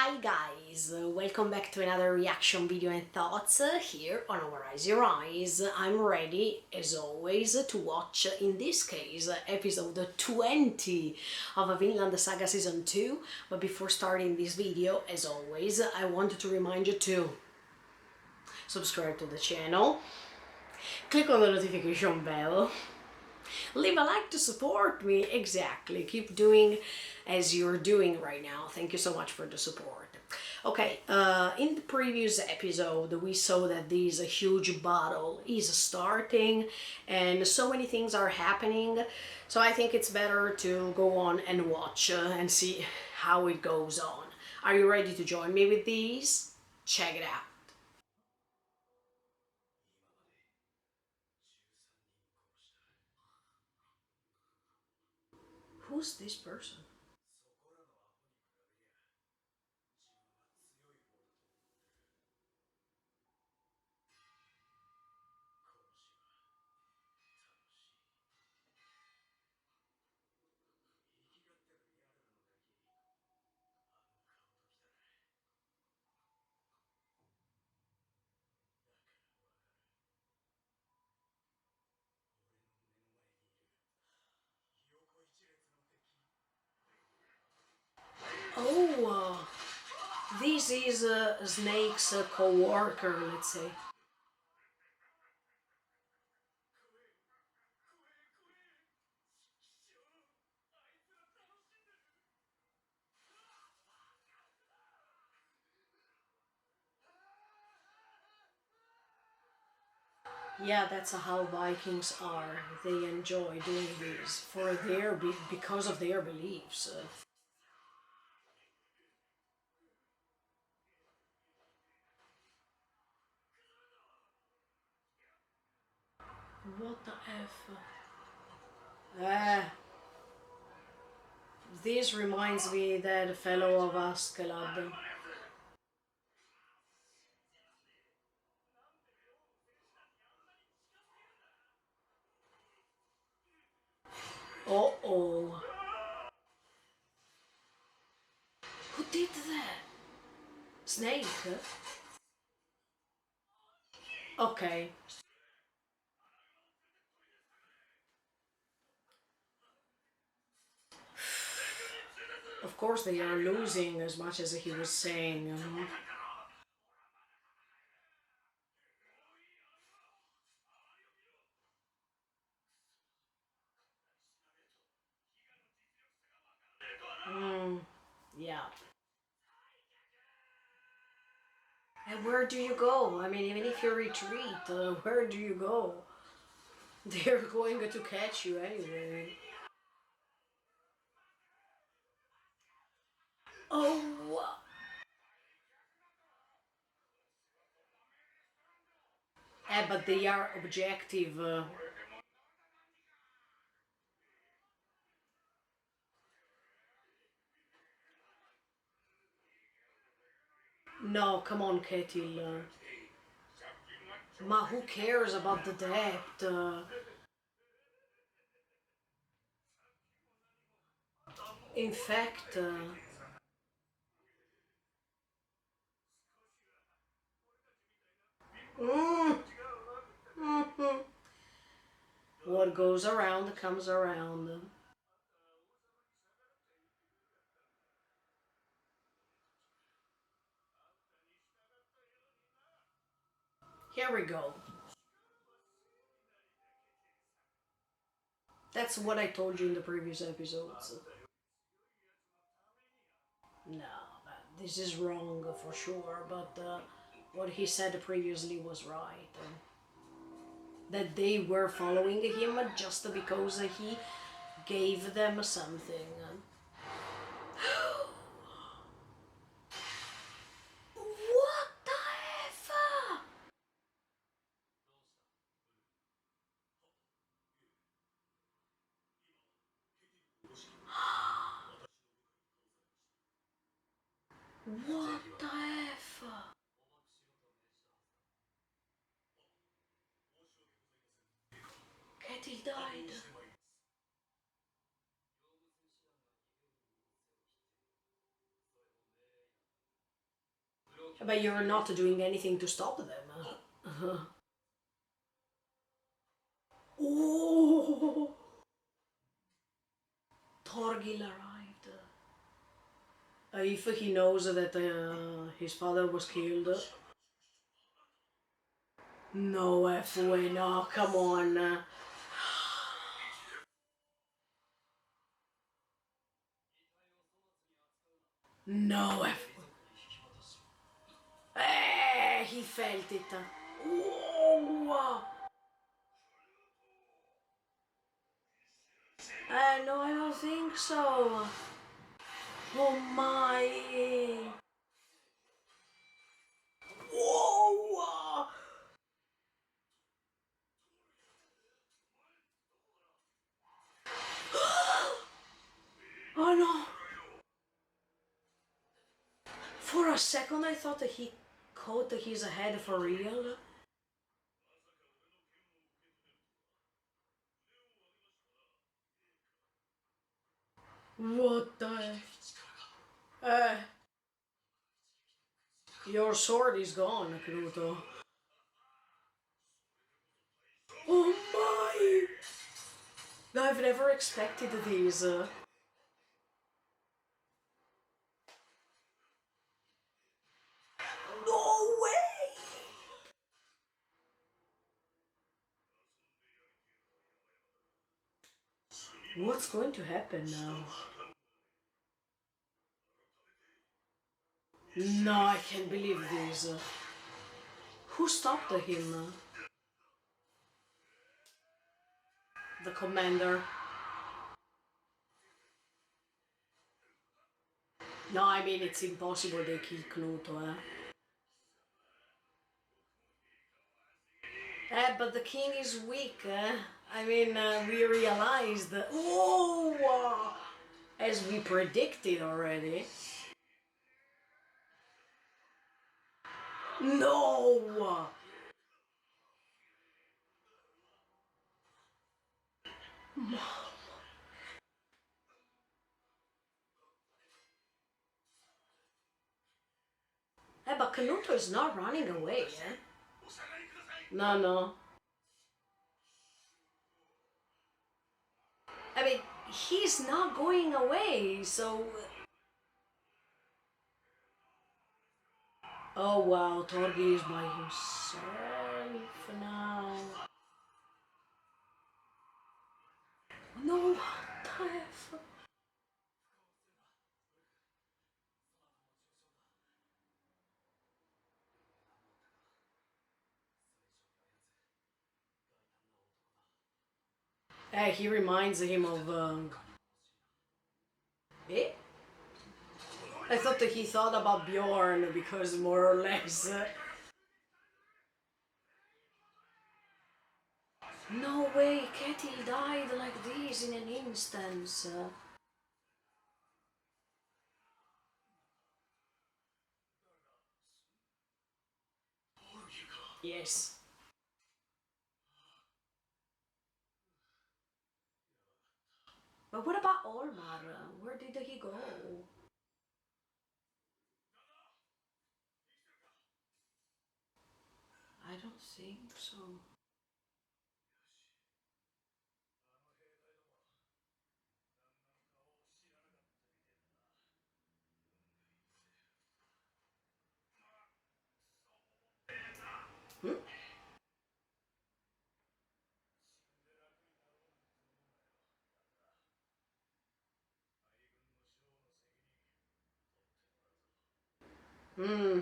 Hi guys, welcome back to another reaction video and thoughts here on Our Eyes Your Eyes. I'm ready, as always, to watch, in this case, episode 20 of Vinland Saga Season 2. But before starting this video, as always, I wanted to remind you to subscribe to the channel, click on the notification bell, leave a like to support me. Exactly, keep doing as you're doing right now. Thank you so much for the support. Okay, in the previous episode we saw that this huge battle is starting and so many things are happening, so I think it's better to go on and watch and see how it goes on. Are you ready to join me with these? Check it out. Who's this person? Oh, this is Snake's co-worker, let's say. Yeah, that's how Vikings are. They enjoy doing this for because of their beliefs. What the F? Ah, this reminds me that fellow of Askeladd. Uh-oh. Who did that? Snake? Okay. Of course they are losing, as much as he was saying. Yeah. And where do you go? I mean, even if you retreat, where do you go? They're going to catch you anyway. Oh! But they are objective. No, come on, Ketil. Ma, who cares about the debt? In fact, mm, mhm. What goes around comes around. Here we go. That's what I told you in the previous episodes. No, this is wrong for sure, but what he said previously was right. That they were following him just because he gave them something. What the F? What the F? Ketty died. But you're not doing anything to stop them. Oh, Torgil arrived. If he knows that his father was killed. No F way, no, come on. No F. He felt it. Whoa. No, I don't think so. Oh my. Whoa. Oh no. For a second I thought that he caught his head for real. What the? Uh, your sword is gone, Kruto. Oh my! I've never expected these. No way! What's going to happen now? No, I can't believe this. Who stopped him? The commander. No, I mean it's impossible they kill Knuto. But the king is weak. I mean, we realized. Oh, as we predicted already. No. But Knuto is not running away. No, no. I mean, he's not going away, so... Oh wow, Torgi is by himself now. No, what the F? He reminds him of... Eh? I thought that he thought about Bjorn because more or less... No way, Ketil died like this in an instance. Yes. But what about Olmar? Where did he go? I don't think so. Hmm? Hmm.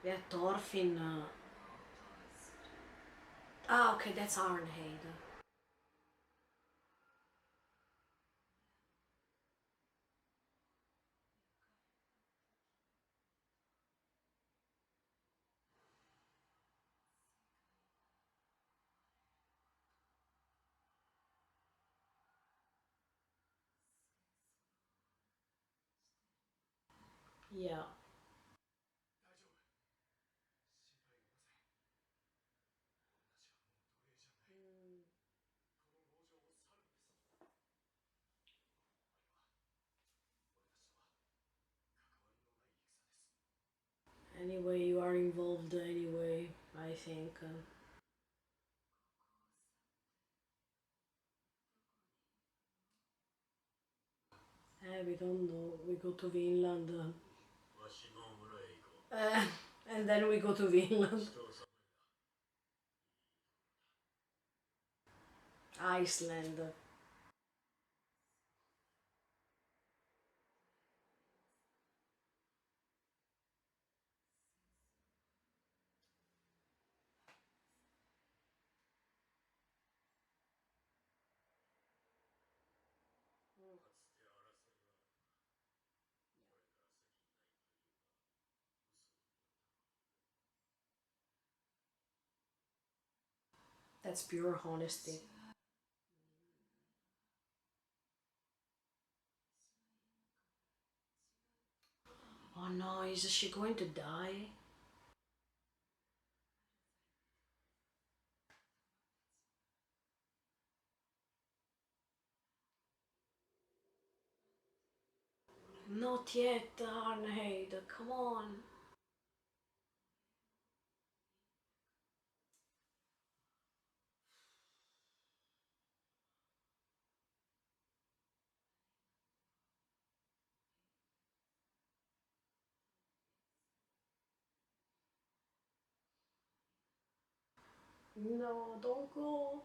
Yeah, Thorfinn. Ah, okay, that's Arnheid. Yeah. Anyway, you are involved anyway, I think. We don't know. We go to Vinland. Uh, and then we go to Vinland. Iceland. That's pure honesty. Oh no, is she going to die? Not yet, Arnheid, come on. No, don't go.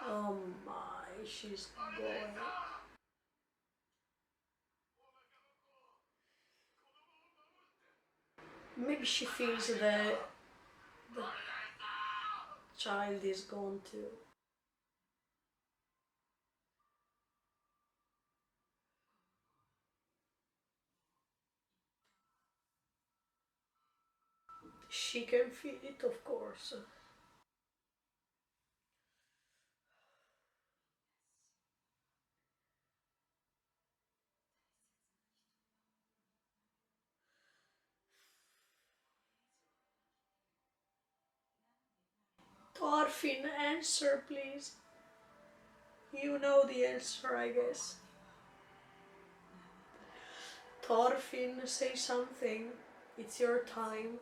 Oh my, she's going. Maybe she feels the child is gone too. She can feel it, of course. Thorfinn, answer please. You know the answer, I guess. Thorfinn, say something. It's your time.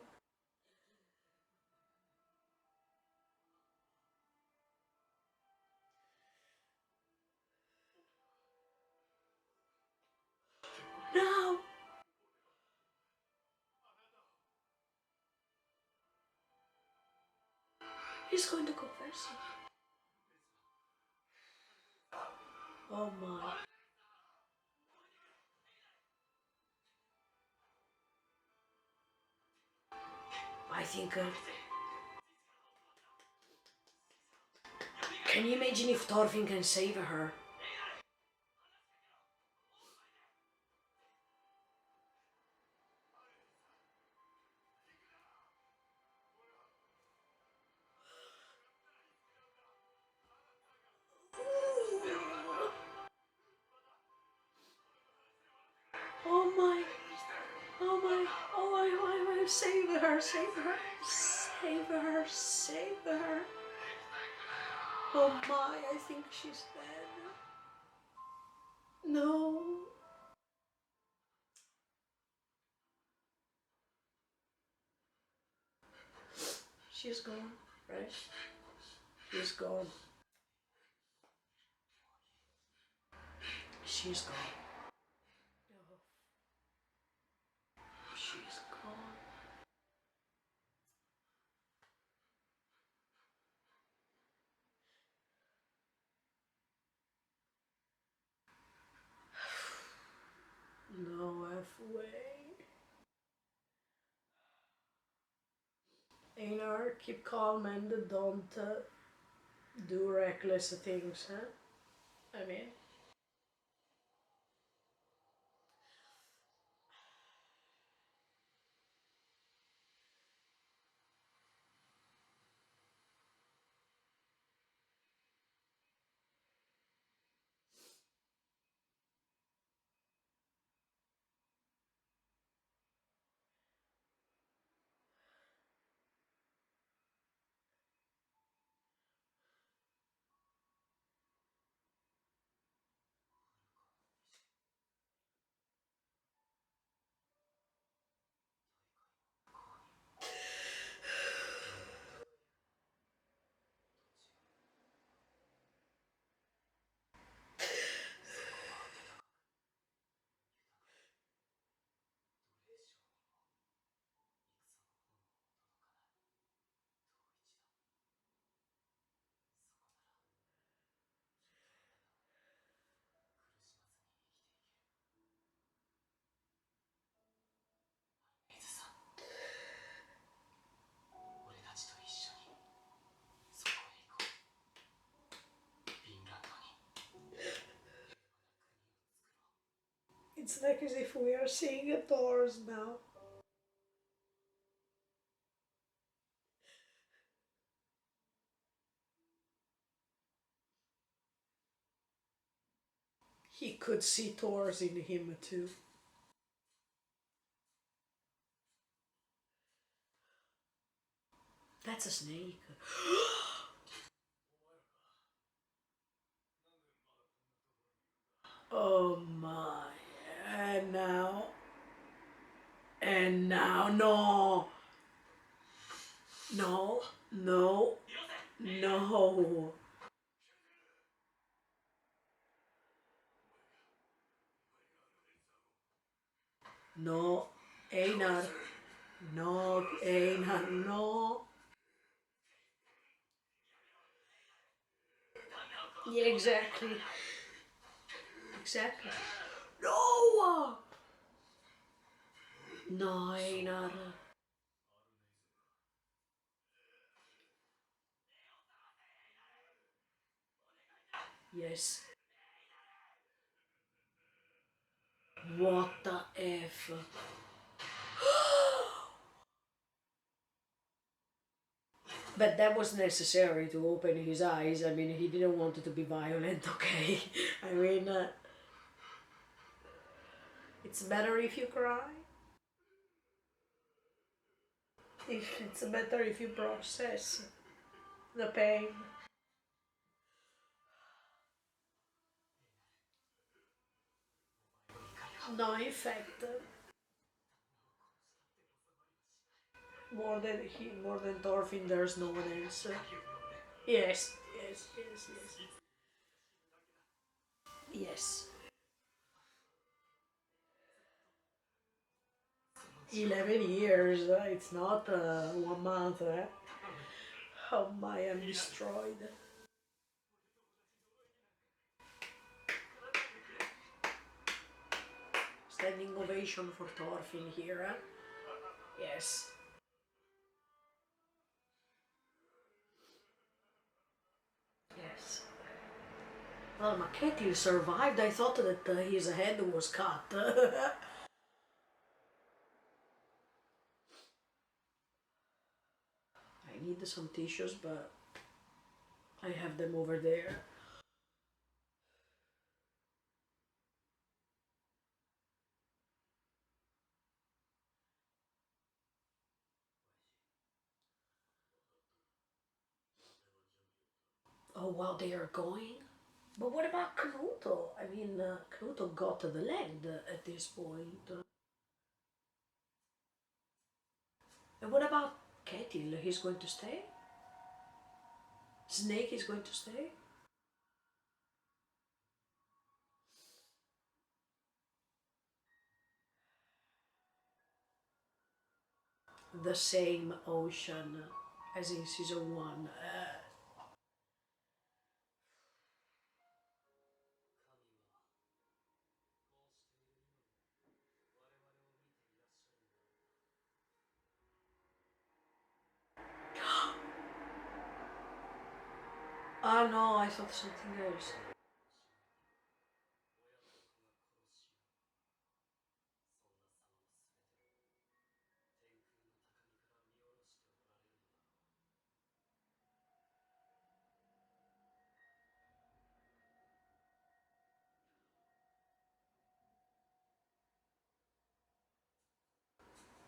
No! He's going to confess it. Oh my. I think. Can you imagine if Thorfinn can save her? Oh my. Oh my. Oh my. Save her. Save her. Save her. Save her. Oh my. I think she's dead. No. She's gone. Right? She's gone. She's gone. halfway. Einar, keep calm and don't do reckless things, huh? I mean, it's like as if we are seeing a Thor's now. He could see Thor's in him too. That's a snake. Oh my. And now. And now, no. No. No. No. No. Einar. No. Einar. No. Yeah, exactly. Exactly. No! No, Einar. Yes. What the F? But that was necessary to open his eyes. I mean, he didn't want it to be violent, okay? I mean, it's better if you cry. It's better if you process the pain. No, in fact, more than Thorfinn, there's no one else. Yes, yes, yes, yes. Yes. 11 years, it's not 1 month. Oh my, I'm destroyed. Standing ovation for Thorfinn here. Yes. Yes. Well, Maketi survived. I thought that his head was cut. I need some tissues, but I have them over there. Oh, wow, they are going? But what about Knuto? I mean, Knuto got the land at this point. And what about Ketil? He's going to stay? Snake is going to stay? The same ocean as in season 1. Ah, no, I thought something else.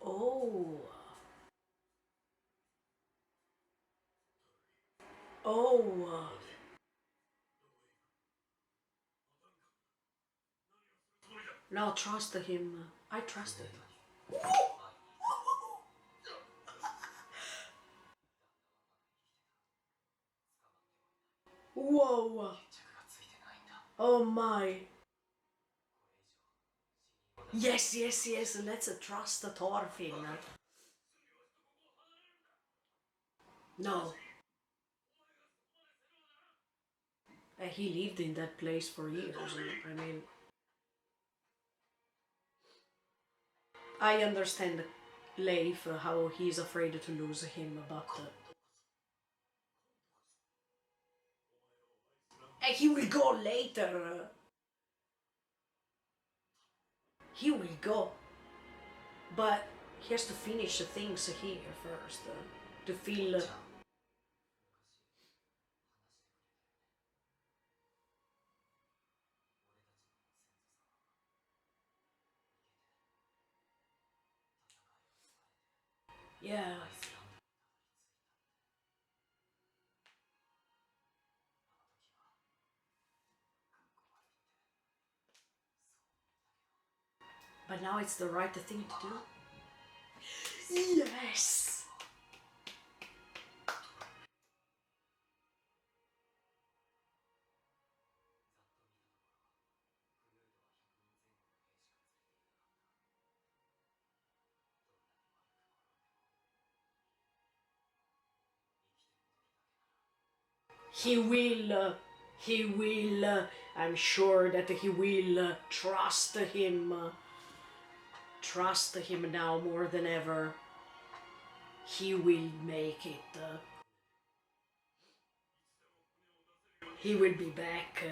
Oh. Oh. No, trust him. I trusted him. Whoa. Oh my. Yes, yes, yes. Let's trust Thorfinn. No. He lived in that place for years. I mean, I understand Leif, how he's afraid to lose him, but he will go later. He will go, but he has to finish the things here first to feel. Yeah. But now it's the right thing to do. Yes! He will, he will, I'm sure that he will trust him now more than ever. He will make it. He will be back.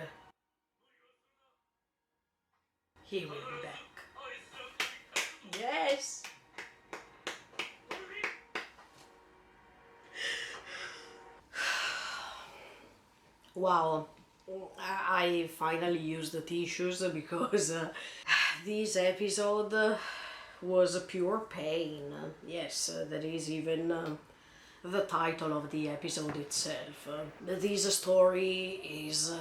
He will be back. Yes! Wow, I finally used the tissues because this episode was a pure pain. Yes, that is even the title of the episode itself. This story is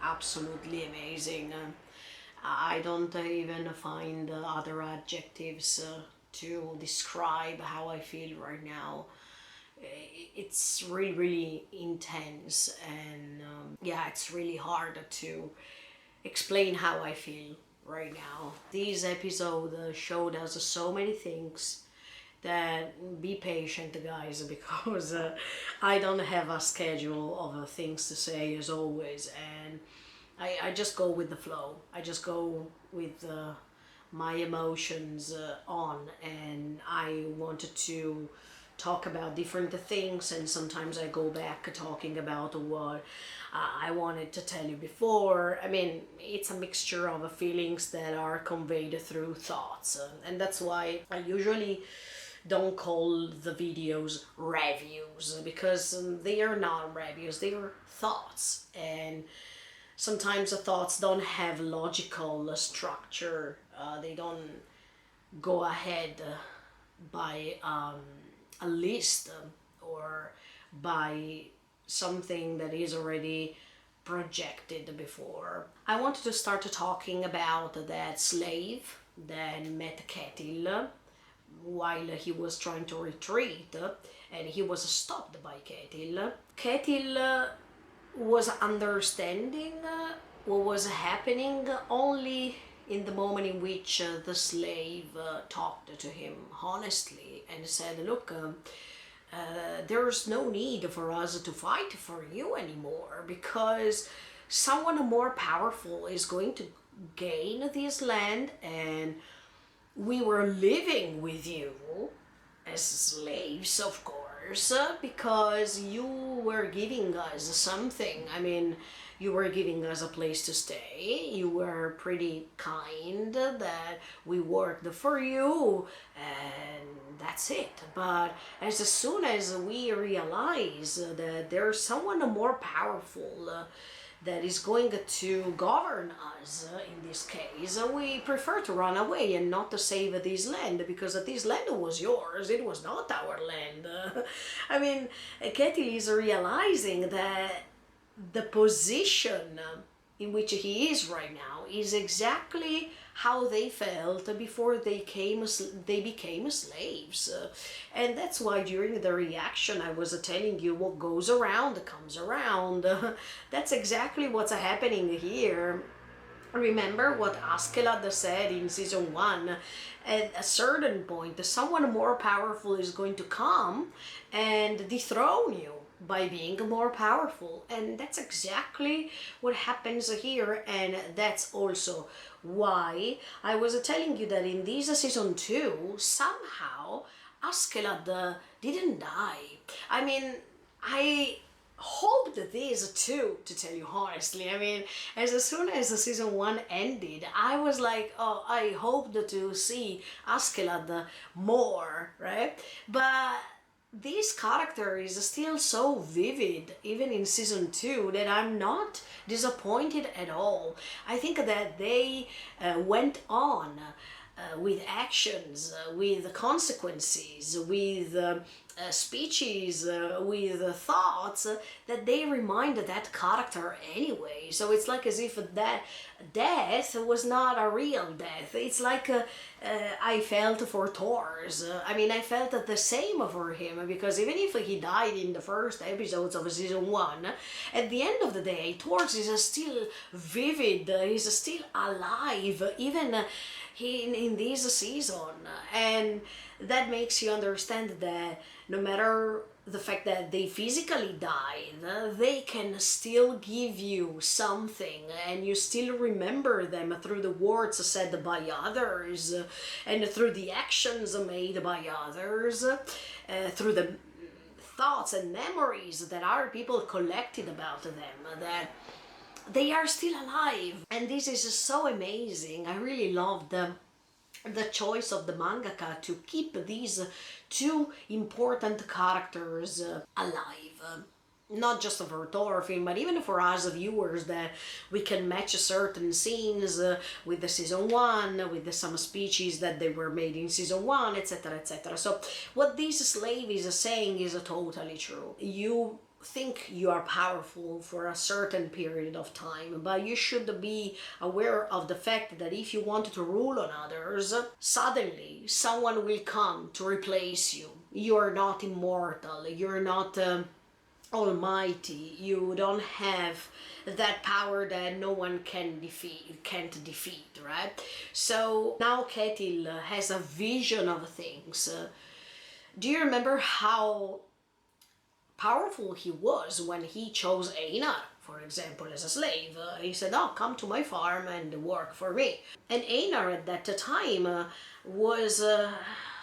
absolutely amazing. I don't even find other adjectives to describe how I feel right now. It's really, really intense, and yeah, it's really hard to explain how I feel right now. This episode showed us so many things that be patient, guys, because I don't have a schedule of things to say as always, and I just go with the flow. I just go with my emotions on, and I wanted to talk about different things, and sometimes I go back talking about what I wanted to tell you before. I mean, it's a mixture of feelings that are conveyed through thoughts, and that's why I usually don't call the videos reviews, because they are not reviews, they are thoughts, and sometimes the thoughts don't have logical structure. They don't go ahead by a list or by something that is already projected before. I wanted to start talking about that slave that met Ketil while he was trying to retreat, and he was stopped by Ketil. Ketil was understanding what was happening only in the moment in which the slave talked to him honestly and said, look, there's no need for us to fight for you anymore, because someone more powerful is going to gain this land, and we were living with you as slaves, of course, course, because you were giving us something. I mean, you were giving us a place to stay. You were pretty kind that we worked for you, and that's it. But as soon as we realize that there's someone more powerful that is going to govern us in this case, we prefer to run away and not to save this land, because this land was yours, it was not our land. I mean, Ketil is realizing that the position in which he is right now is exactly how they felt before they became slaves. And that's why during the reaction I was telling you, what goes around comes around. That's exactly what's happening here. Remember what Askeladd said in season 1. At a certain point, someone more powerful is going to come and dethrone you by being more powerful. And that's exactly what happens here. And that's also why I was telling you that in this season 2, somehow Askeladd didn't die. I mean, I hoped this too, to tell you honestly. I mean, as soon as the season 1 ended, I was like, oh, I hoped to see Askeladd more, right? But this character is still so vivid, even in season 2, that I'm not disappointed at all. I think that they went on with actions, with consequences, with speeches, with thoughts that they remind that character anyway. So it's like as if that death was not a real death. It's like I felt for Thor's. I mean, I felt the same for him, because even if he died in the first episodes of season 1, at the end of the day, Thor's is still vivid, he's still alive, even in this season. And that makes you understand that no matter the fact that they physically died, they can still give you something, and you still remember them through the words said by others, and through the actions made by others, through the thoughts and memories that other people collected about them, that they are still alive. And this is so amazing. I really love the choice of the mangaka to keep these two important characters alive. Not just for Thorfinn, but even for us viewers, that we can match certain scenes with the season 1, with some speeches that they were made in season 1, etc., etc. So what this slave is saying is totally true. You think you are powerful for a certain period of time, but you should be aware of the fact that if you want to rule on others, suddenly someone will come to replace you. You are not immortal, you're not almighty, you don't have that power that no one can't defeat, right? So now Ketil has a vision of things. Do you remember how powerful he was when he chose Einar, for example, as a slave? He said, oh, come to my farm and work for me. And Einar at that time was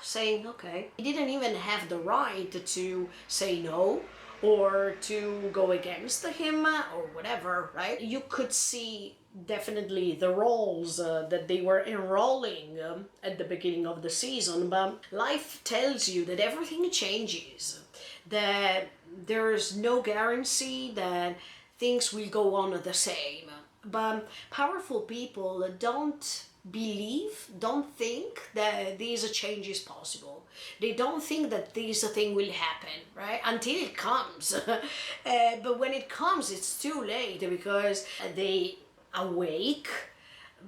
saying, okay. He didn't even have the right to say no, or to go against him, or whatever, right? You could see definitely the roles that they were enrolling at the beginning of the season, but life tells you that everything changes, that there's no guarantee that things will go on the same. But powerful people don't think that this change is possible. They don't think that this thing will happen, right? Until it comes. But when it comes, it's too late, because they awake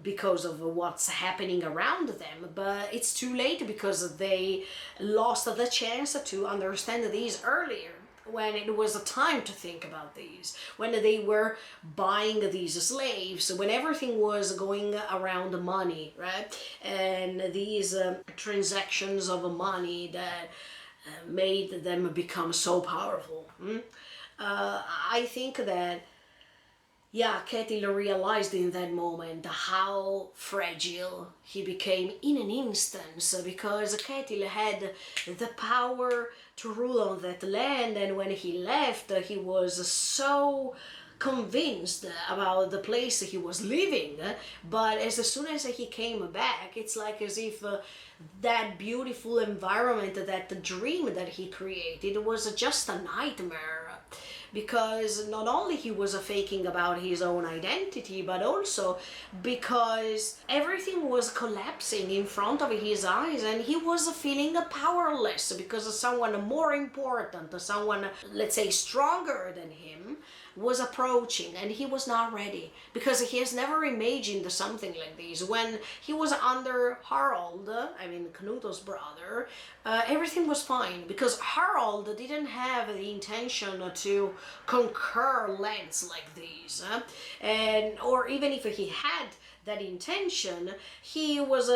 because of what's happening around them, but it's too late because they lost the chance to understand these earlier, when it was a time to think about these, when they were buying these slaves, when everything was going around money, right? And these transactions of money that made them become so powerful. I think that Yeah, Ketil realized in that moment how fragile he became in an instant, because Ketil had the power to rule on that land, and when he left, he was so convinced about the place he was living. But as soon as he came back, it's like as if that beautiful environment, that dream that he created, was just a nightmare, because not only he was faking about his own identity, but also because everything was collapsing in front of his eyes, and he was feeling powerless because someone more important, someone, let's say, stronger than him, was approaching, and he was not ready, because he has never imagined something like this. When he was under Harald, I mean Knut's brother, everything was fine, because Harald didn't have the intention to conquer lands like these, and or even if he had that intention, he was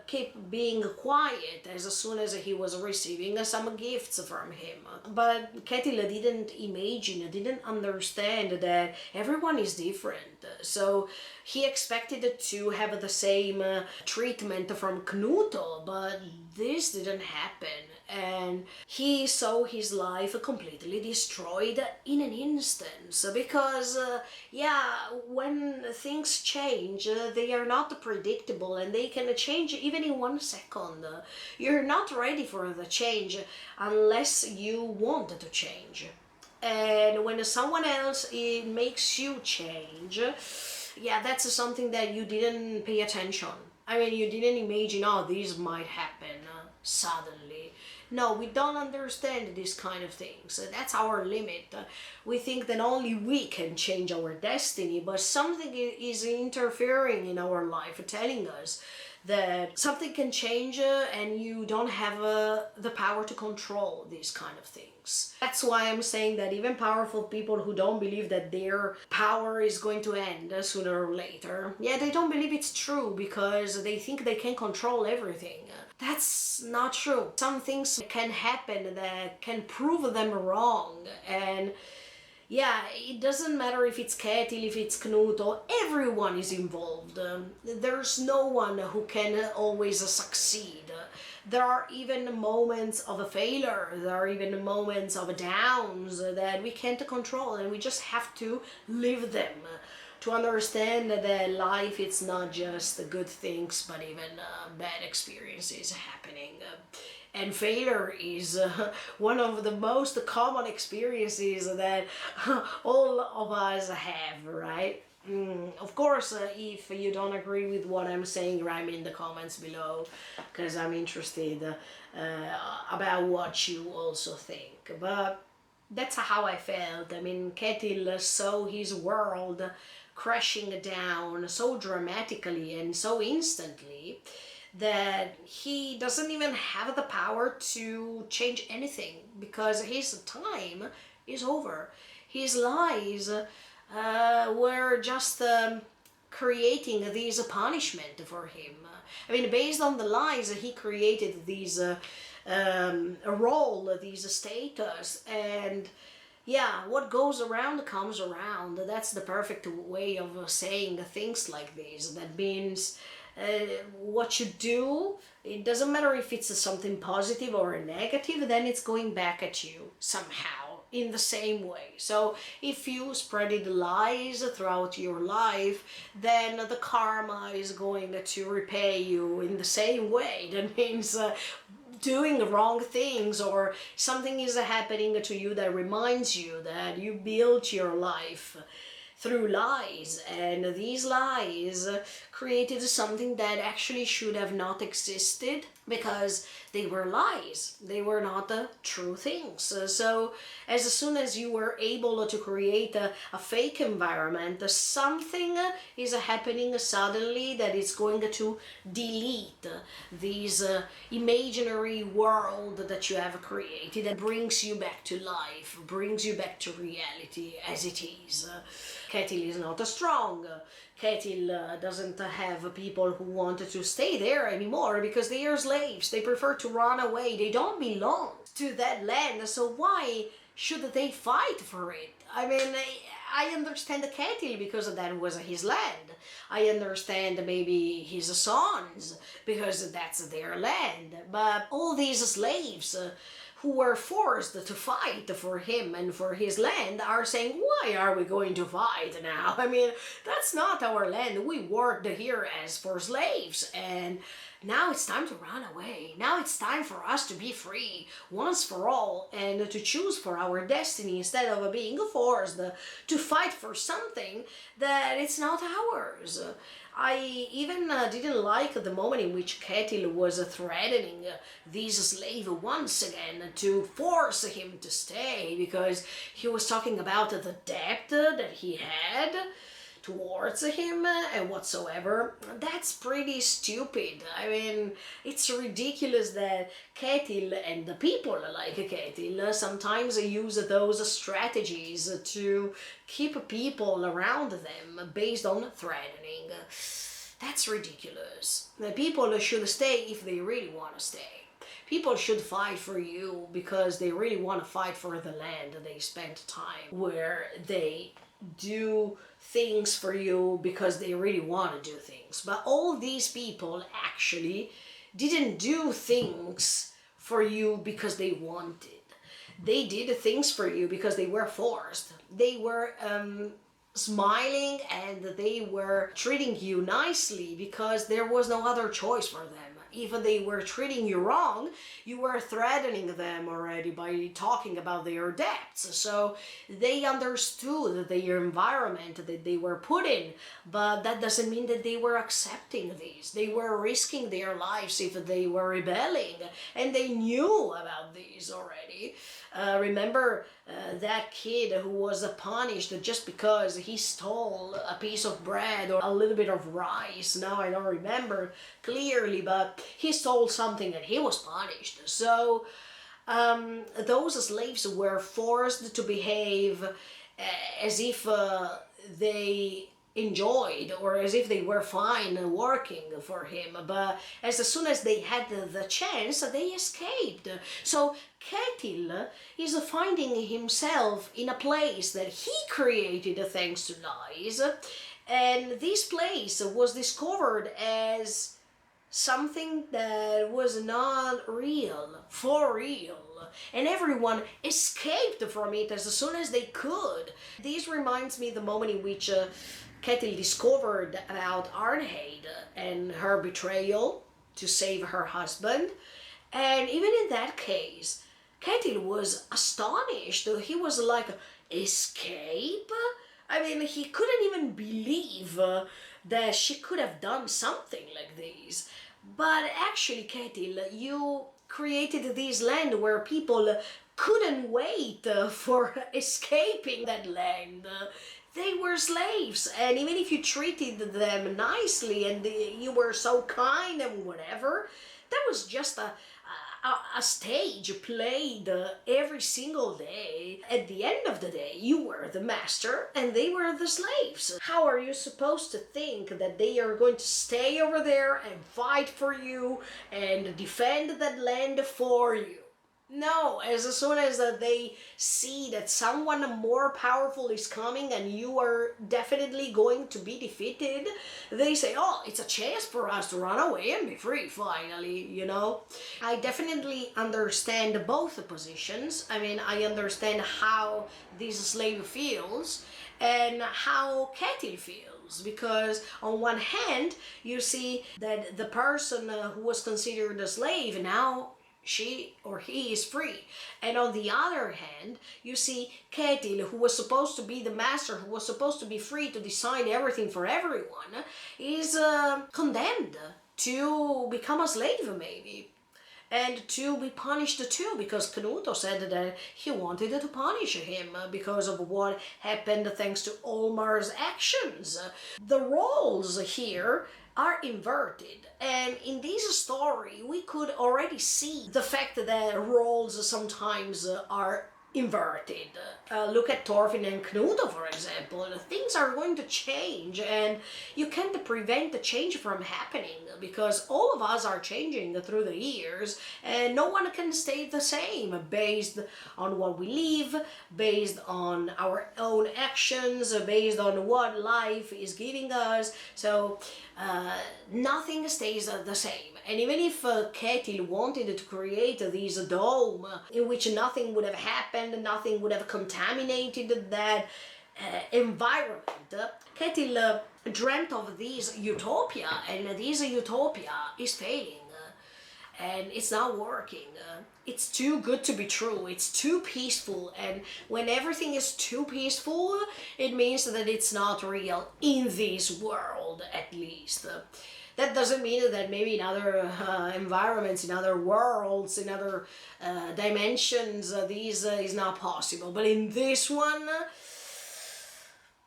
kept being quiet as soon as he was receiving some gifts from him. But Ketil didn't imagine, didn't understand that everyone is different. So he expected to have the same treatment from Knuto, but this didn't happen, and he saw his life completely destroyed in an instant, because when things change, they are not predictable, and they can change even in 1 second. You're not ready for the change unless you want to change, and when someone else makes you change, that's something that you didn't pay attention. I mean, you didn't imagine, oh, this might happen suddenly. No, we don't understand these kind of things. That's our limit. We think that only we can change our destiny, but something is interfering in our life, telling us that something can change, and you don't have the power to control these kind of things. That's why I'm saying that even powerful people who don't believe that their power is going to end sooner or later, they don't believe it's true, because they think they can control everything. That's not true. Some things can happen that can prove them wrong, and it doesn't matter if it's Ketil, if it's Knuto, everyone is involved. There's no one who can always succeed. There are even moments of a failure, there are even moments of downs that we can't control, and we just have to live them to understand that life, it's not just good things, but even bad experiences happening. And failure is one of the most common experiences that all of us have, right? Of course, if you don't agree with what I'm saying, write me in the comments below, because I'm interested about what you also think. But that's how I felt. I mean, Ketil saw his world crashing down so dramatically and so instantly that he doesn't even have the power to change anything, because his time is over. His lies were just creating this punishment for him. I mean, based on the lies, he created these role, these status, and what goes around comes around. That's the perfect way of saying things like this. That means what you do, it doesn't matter if it's something positive or negative, then it's going back at you somehow in the same way. So if you spreaded lies throughout your life, then the karma is going to repay you in the same way. That means doing wrong things, or something is happening to you that reminds you that you built your life through lies, and these lies created something that actually should have not existed, because they were lies, they were not the true things. So as soon as you were able to create a fake environment, something is happening suddenly that is going to delete this imaginary world that you have created, and brings you back to life, brings you back to reality as it is. Ketil is not strong. Ketil doesn't have people who want to stay there anymore, because they are slaves. They prefer to run away. They don't belong to that land, so why should they fight for it? I mean, I understand Ketil because that was his land. I understand maybe his sons because that's their land. But all these slaves who were forced to fight for him and for his land are saying, why are we going to fight now? I mean, that's not our land. We worked here as for slaves, and now it's time to run away. Now it's time for us to be free once for all and to choose for our destiny instead of being forced to fight for something that it's not ours. I even didn't like the moment in which Ketil was threatening this slave once again to force him to stay because he was talking about the debt that he had towards him and whatsoever. That's pretty stupid. I mean, it's ridiculous that Ketil and the people like Ketil sometimes use those strategies to keep people around them based on threatening. That's ridiculous. The people should stay if they really want to stay. People should fight for you because they really want to fight for the land they spent time where they do things for you because they really want to do things. But all these people actually didn't do things for you because they wanted. They did things for you because they were forced. They were smiling and they were treating you nicely because there was no other choice for them. If they were treating you wrong, you were threatening them already by talking about their debts. So they understood their environment that they were put in, but that doesn't mean that they were accepting this. They were risking their lives if they were rebelling, and they knew about this already. Remember that kid who was punished just because he stole a piece of bread or a little bit of rice. Now I don't remember clearly, but he stole something and he was punished. So those slaves were forced to behave as if they enjoyed or as if they were fine working for him, but as soon as they had the chance they escaped. So Ketil is finding himself in a place that he created thanks to lies, and this place was discovered as something that was not real, for real, and everyone escaped from it as soon as they could. This reminds me the moment in which Ketil discovered about Arnheid and her betrayal to save her husband. And even in that case, Ketil was astonished. He was like, escape? I mean, he couldn't even believe that she could have done something like this. But actually, Ketil, you created this land where people couldn't wait for escaping that land. They were slaves, and even if you treated them nicely and you were so kind and whatever, that was just a stage played every single day. At the end of the day, you were the master and they were the slaves. How are you supposed to think that they are going to stay over there and fight for you and defend that land for you? No, as soon as they see that someone more powerful is coming and you are definitely going to be defeated, they say, oh, it's a chance for us to run away and be free finally, you know? I definitely understand both positions. I mean, I understand how this slave feels and how Ketil feels. Because on one hand, you see that the person who was considered a slave now she or he is free. And on the other hand, you see Ketil, who was supposed to be the master, who was supposed to be free to decide everything for everyone, is condemned to become a slave maybe. And to be punished too, because Knuto said that he wanted to punish him because of what happened thanks to Olmar's actions. The roles here are inverted, and in this story we could already see the fact that roles sometimes are inverted. Look at Thorfinn and Knut, for example. Things are going to change, and you can't prevent the change from happening because all of us are changing through the years, and no one can stay the same based on what we live, based on our own actions, based on what life is giving us. So nothing stays the same. And even if Ketil wanted to create this dome in which nothing would have happened, nothing would have contaminated that environment, Ketil dreamt of this utopia, and this utopia is failing. And it's not working. It's too good to be true. It's too peaceful. And when everything is too peaceful, it means that it's not real in this world, at least. That doesn't mean that maybe in other environments, in other worlds, in other dimensions, this is not possible. But in this one,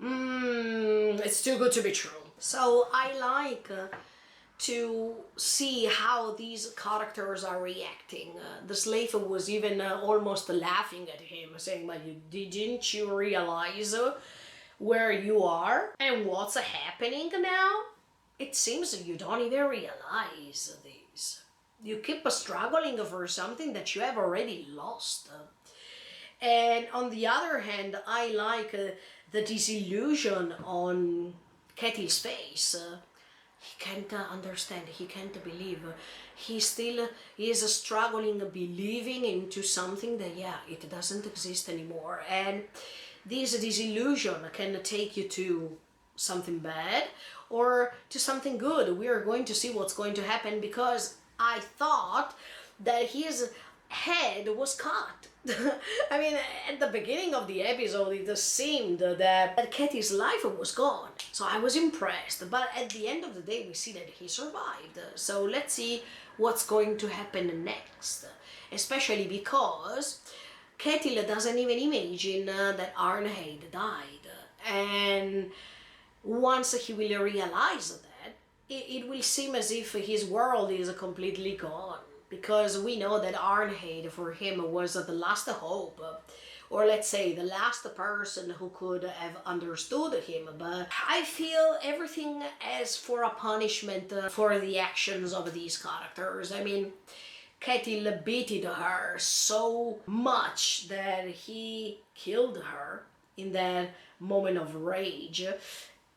it's too good to be true. So I like to see how these characters are reacting. The slave was even almost laughing at him, saying, "But didn't you realize where you are and what's happening now? It seems that you don't even realize this. You keep struggling for something that you have already lost." And on the other hand, I like the disillusion on Ketil's face. He can't understand, he can't believe. He still is struggling, believing into something that, yeah, it doesn't exist anymore. And this disillusion can take you to something bad or to something good. We are going to see what's going to happen, because I thought that his head was cut. I mean, at the beginning of the episode, it seemed that Ketil's life was gone. So I was impressed. But at the end of the day, we see that he survived. So let's see what's going to happen next. Especially because Ketil doesn't even imagine that Arnheid died. And once he will realize that, it will seem as if his world is completely gone. Because we know that Arnheid for him was the last hope, or let's say the last person who could have understood him. But I feel everything as for a punishment for the actions of these characters. I mean, Ketil beated her so much that he killed her in that moment of rage.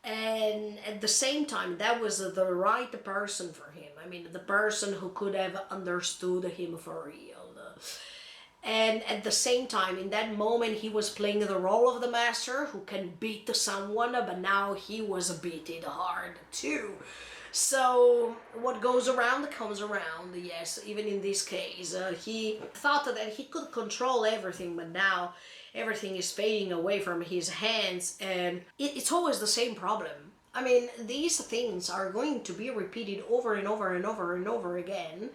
And at the same time, that was the right person for him. I mean, the person who could have understood him for real. And at the same time, in that moment, he was playing the role of the master who can beat someone, but now he was beaten hard too. So what goes around comes around, yes, even in this case. He thought that he could control everything, but now everything is fading away from his hands, and it's always the same problem. I mean, these things are going to be repeated over and over and over and over again,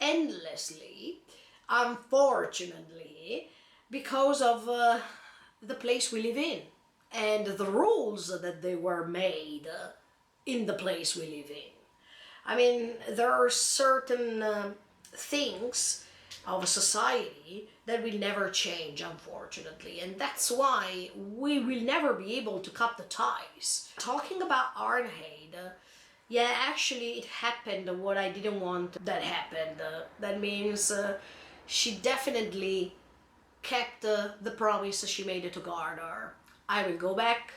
endlessly, unfortunately, because of the place we live in and the rules that they were made in the place we live in. I mean, there are certain things of society that will never change, unfortunately, and that's why we will never be able to cut the ties. Talking about Arnheid, yeah, actually it happened what I didn't want that happened. That means she definitely kept the promise she made to Gardar. I will go back,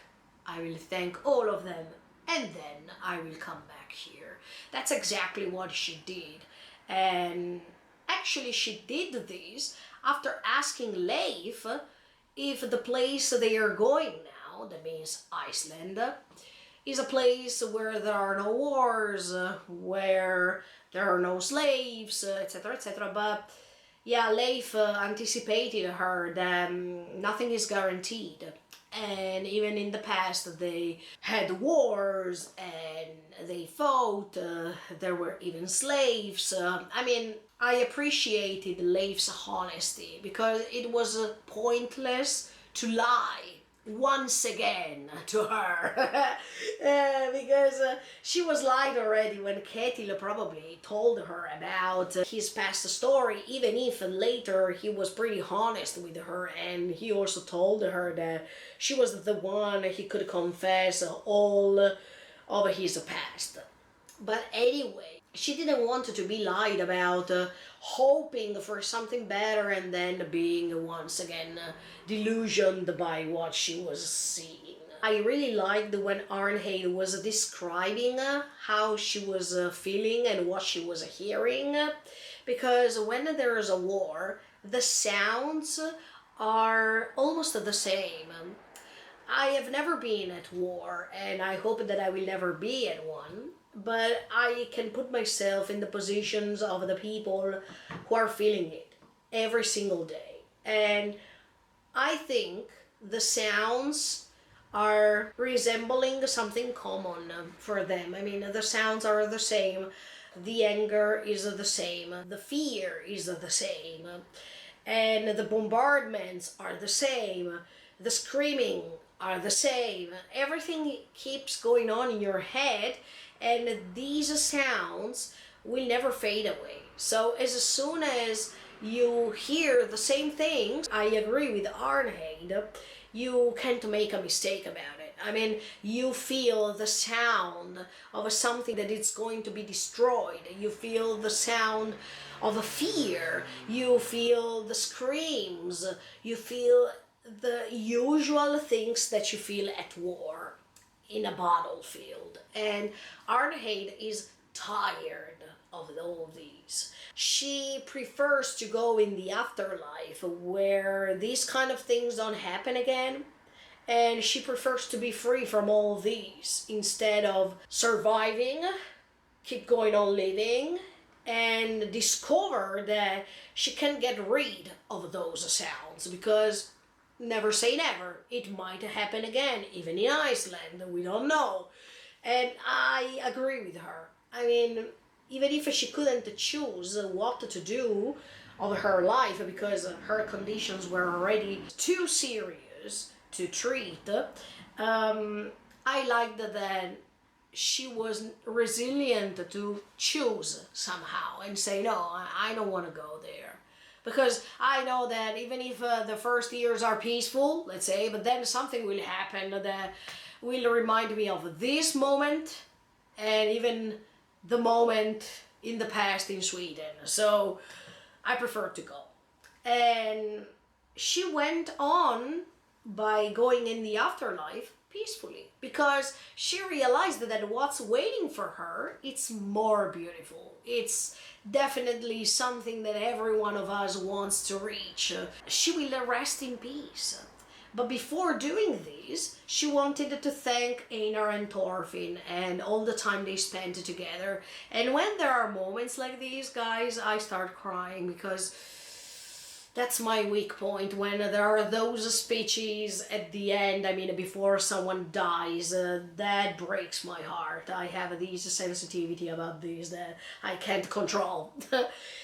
I will thank all of them, and then I will come back here. That's exactly what she did. And actually she did this after asking Leif if the place they are going now, that means Iceland, is a place where there are no wars, where there are no slaves, etc., etc. But yeah, Leif anticipated her that nothing is guaranteed. And even in the past they had wars and they fought, there were even slaves. I mean, I appreciated Leif's honesty because it was pointless to lie once again to her. Because she was lied already when Ketil probably told her about his past story, even if later he was pretty honest with her, and he also told her that she was the one he could confess all of his past. But anyway, she didn't want to be lied about, hoping for something better and then being once again delusioned by what she was seeing. I really liked when Arnheid was describing how she was feeling and what she was hearing, because when there is a war, the sounds are almost the same. I have never been at war, and I hope that I will never be at one, but I can put myself in the positions of the people who are feeling it every single day. And I think the sounds are resembling something common for them. I mean, the sounds are the same, the anger is the same, the fear is the same, and the bombardments are the same, the screaming are the same. Everything keeps going on in your head, and these sounds will never fade away. So as soon as you hear the same things, I agree with Arnheid, you can't make a mistake about it. I mean, you feel the sound of something that is going to be destroyed. You feel the sound of a fear. You feel the screams. You feel the usual things that you feel at war in a battlefield. And Arnheid is tired of all these. She prefers to go in the afterlife where these kind of things don't happen again, and she prefers to be free from all these instead of surviving, keep going on living, and discover that she can get rid of those sounds, because never say never, it might happen again, even in Iceland, we don't know. And I agree with her. I mean, even if she couldn't choose what to do of her life because her conditions were already too serious to treat, I liked that she was resilient to choose somehow and say, no, I don't want to go there. Because I know that even if the first years are peaceful, let's say, but then something will happen that will remind me of this moment and even the moment in the past in Sweden. So I prefer to go. And she went on by going in the afterlife peacefully, because she realized that what's waiting for her, it's more beautiful. It's definitely something that every one of us wants to reach. She will rest in peace. But before doing this, she wanted to thank Einar and Thorfinn and all the time they spent together. And when there are moments like these, guys, I start crying, because that's my weak point, when there are those speeches at the end, I mean, before someone dies, that breaks my heart. I have this sensitivity about this that I can't control.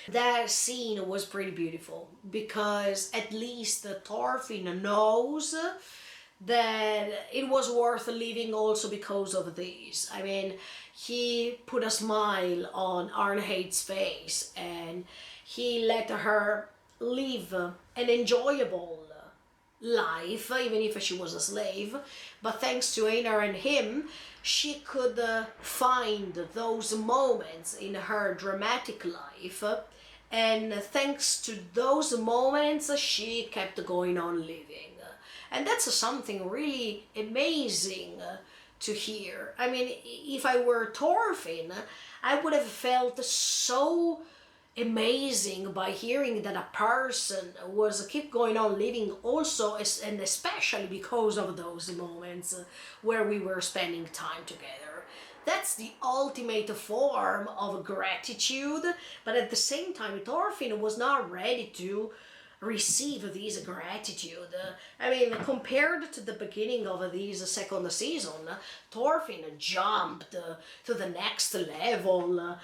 That scene was pretty beautiful, because at least Thorfinn knows that it was worth living also because of this. I mean, he put a smile on Arnheid's face, and he let her live an enjoyable life, even if she was a slave. But thanks to Einar and him, she could find those moments in her dramatic life, and thanks to those moments, she kept going on living. And that's something really amazing to hear. I mean, if I were Thorfinn, I would have felt so amazing by hearing that a person was keep going on living also, and especially because of those moments where we were spending time together. That's the ultimate form of gratitude, but at the same time Thorfinn was not ready to receive this gratitude. I mean, compared to the beginning of this second season, Thorfinn jumped to the next level.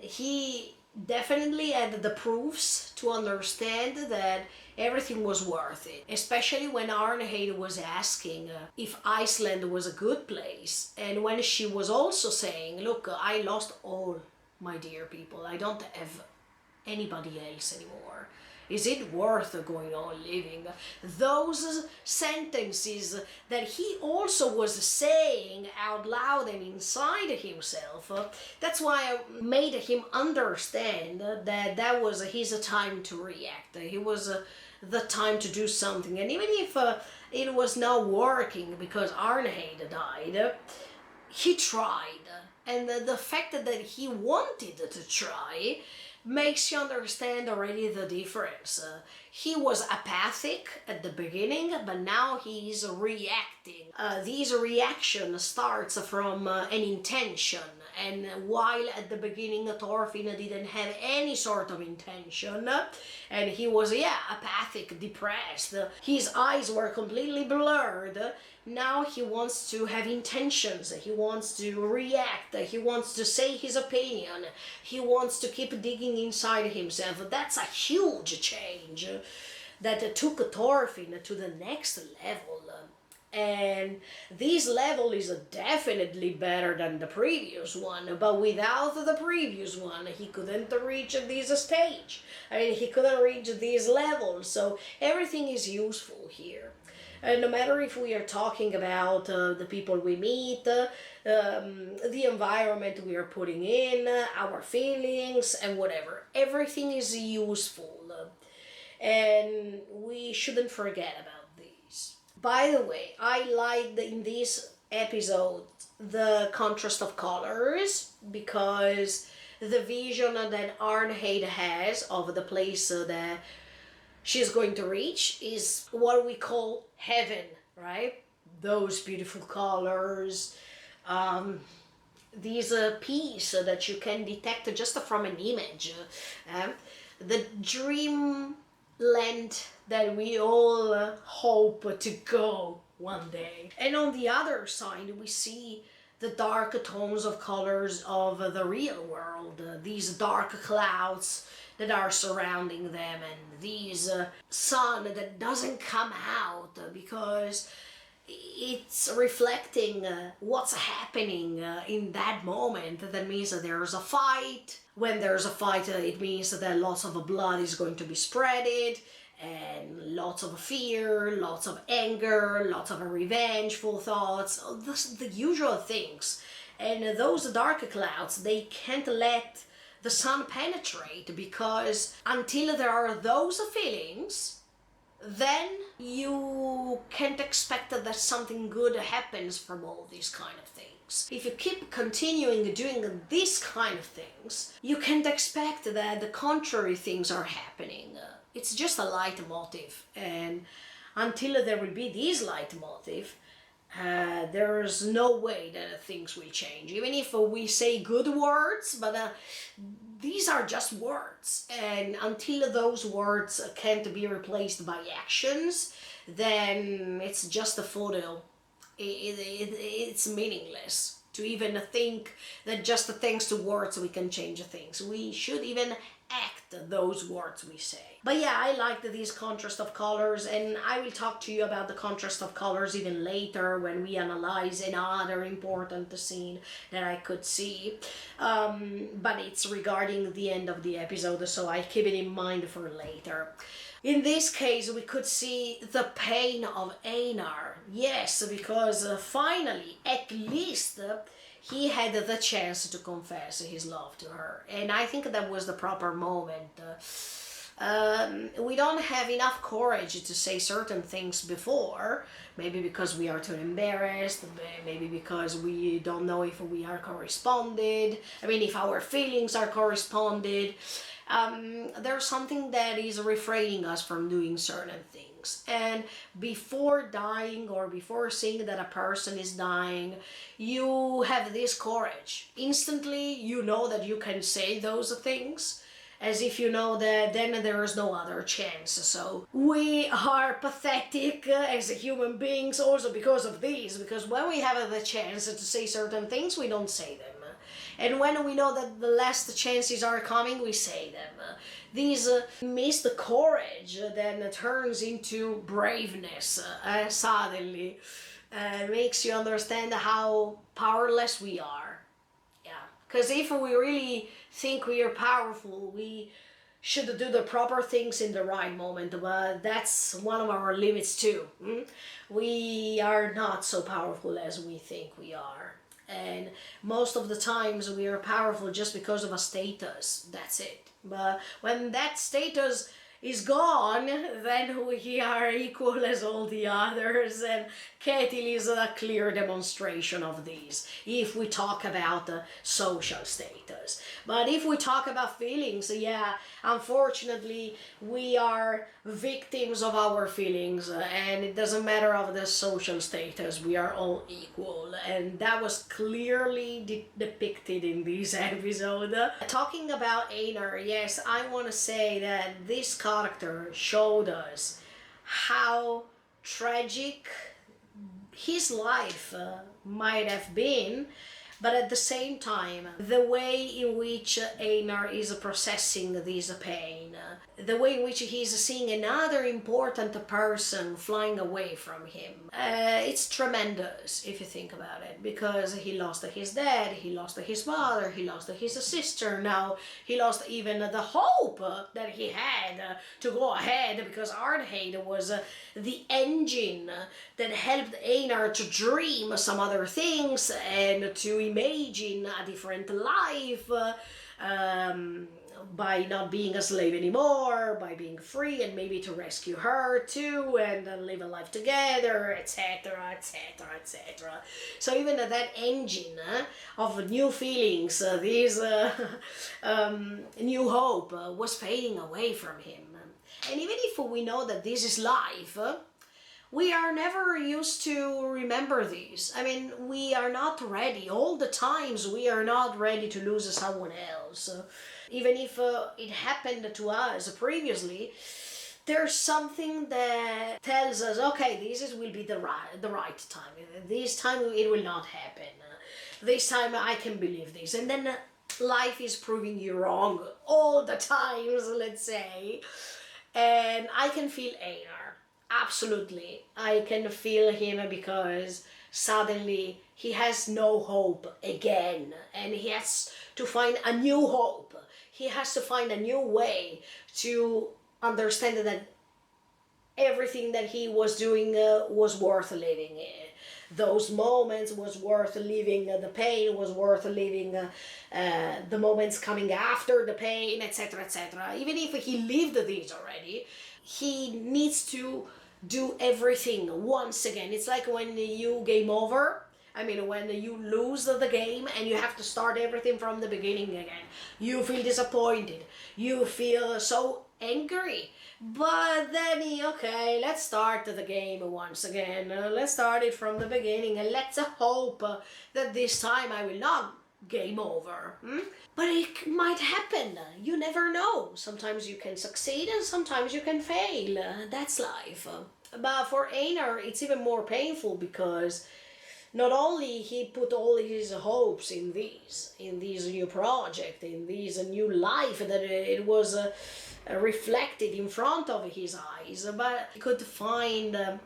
He definitely had the proofs to understand that everything was worth it. Especially when Arnheid was asking if Iceland was a good place, and when she was also saying, look, I lost all my dear people, I don't have anybody else anymore. Is it worth going on living? Those sentences that he also was saying out loud and inside himself, that's why I made him understand that that was his time to react. He was the time to do something. And even if it was not working because Arnheid died, he tried. And the fact that he wanted to try makes you understand already the difference. He was apathic at the beginning, but now he's reacting. This reaction starts from an intention, and while at the beginning Thorfinn didn't have any sort of intention, and he was, apathic, depressed, his eyes were completely blurred, now he wants to have intentions, he wants to react, he wants to say his opinion, he wants to keep digging inside himself. That's a huge change that took Thorfinn to the next level. And this level is definitely better than the previous one, but without the previous one he couldn't reach this stage. I mean, he couldn't reach this level, so everything is useful here. And no matter if we are talking about the people we meet, the environment we are putting in, our feelings, and whatever, everything is useful. And we shouldn't forget about these. By the way, I liked in this episode the contrast of colors, because the vision that Arnheid has of the place that she's going to reach is what we call heaven, right? Those beautiful colors, these peace that you can detect just from an image, the dreamland that we all hope to go one day. And on the other side, we see the dark tones of colors of the real world, these dark clouds that are surrounding them, and these sun that doesn't come out because it's reflecting what's happening in that moment. That means that there's a fight. When there's a fight, it means that lots of blood is going to be spreaded, and lots of fear, lots of anger, lots of revengeful thoughts, the usual things. And those dark clouds, they can't let the sun penetrate, because until there are those feelings, then you can't expect that something good happens from all these kind of things. If you keep continuing doing these kind of things, you can't expect that the contrary things are happening. It's just a leitmotif, and until there will be this leitmotif, there's no way that things will change. Even if we say good words, but these are just words, and until those words can't be replaced by actions, then it's just a photo. It's meaningless to even think that just thanks to words we can change things. We should even act those words we say. But yeah, I liked this contrast of colors, and I will talk to you about the contrast of colors even later when we analyze another important scene that I could see. But it's regarding the end of the episode, so I keep it in mind for later. In this case, we could see the pain of Einar. Yes, because finally, at least, he had the chance to confess his love to her. And I think that was the proper moment. We don't have enough courage to say certain things before, maybe because we are too embarrassed, maybe because we don't know if we are corresponded, if our feelings are corresponded. There's something that is refraining us from doing certain things. And before dying, or before seeing that a person is dying, you have this courage. Instantly, you know that you can say those things, as if you know that then there is no other chance. So we are pathetic as human beings also because of this, because when we have the chance to say certain things, we don't say them. And when we know that the last chances are coming, we say them. These missed courage then turns into braveness suddenly. Makes you understand how powerless we are. Yeah, because if we really think we are powerful, we should do the proper things in the right moment, but that's one of our limits too. We are not so powerful as we think we are, and most of the times we are powerful just because of a status. That's it. But when that status is gone, then we are equal as all the others, and Ketil is a clear demonstration of this, if we talk about the social status. But if we talk about feelings, yeah, unfortunately, we are victims of our feelings, and it doesn't matter of the social status, we are all equal, and that was clearly depicted in this episode. Talking about Einar, yes, I want to say that this character showed us how tragic his life might have been, but at the same time, the way in which Einar is processing this pain, the way in which he's seeing another important person flying away from him, it's tremendous if you think about it, because he lost his dad, he lost his mother, he lost his sister, now he lost even the hope that he had to go ahead, because Arnheid was the engine that helped Einar to dream some other things and to imagine a different life, by not being a slave anymore, by being free, and maybe to rescue her too, and live a life together, etc., etc., etc. So even that engine of new feelings, this new hope, was fading away from him. And even if we know that this is life, we are never used to remember these. I mean, we are not ready. All the times we are not ready to lose someone else. Even if it happened to us previously, there's something that tells us, okay, will be the right time. This time it will not happen. This time I can believe this. And then life is proving you wrong all the times, let's say. And I can feel Einar. Absolutely, I can feel him, because suddenly he has no hope again, and he has to find a new hope. He has to find a new way to understand that everything that he was doing was worth living. Those moments was worth living, the pain was worth living, the moments coming after the pain, etc., etc. Even if he lived these already, he needs to do everything once again. It's like when you game over. I mean, when you lose the game and you have to start everything from the beginning again. You feel disappointed. You feel so angry. But then, okay, let's start the game once again. Let's start it from the beginning, and let's hope that this time I will not game over. But it might happen. You never know. Sometimes you can succeed and sometimes you can fail. That's life. But for Einar, it's even more painful, because not only he put all his hopes in this new project, in this new life, that it was reflected in front of his eyes, but he could find a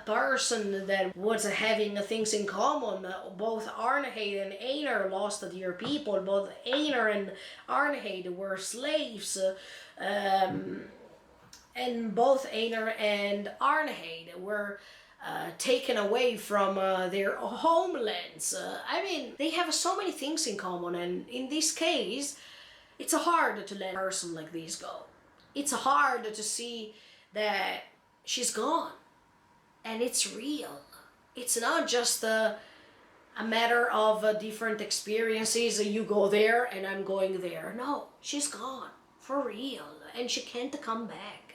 person that was having things in common. Both Arnheid and Einar lost dear people. Both Einar and Arnheid were slaves, and both Einar and Arnheid were taken away from their homelands. I mean, they have so many things in common, and in this case, it's hard to let a person like this go. It's hard to see that she's gone. And it's real. It's not just a matter of different experiences. You go there and I'm going there. No, she's gone. For real. And she can't come back.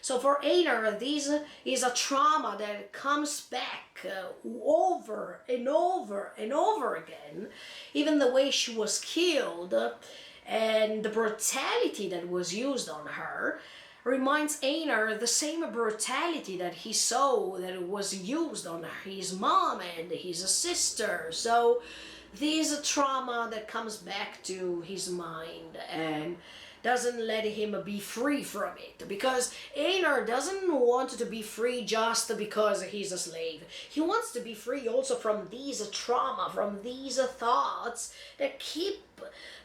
So for Einar, this is a trauma that comes back over and over and over again. Even the way she was killed and the brutality that was used on her reminds Einar the same brutality that he saw that was used on his mom and his sister. So this trauma that comes back to his mind and doesn't let him be free from it. Because Einar doesn't want to be free just because he's a slave. He wants to be free also from these trauma, from these thoughts that keep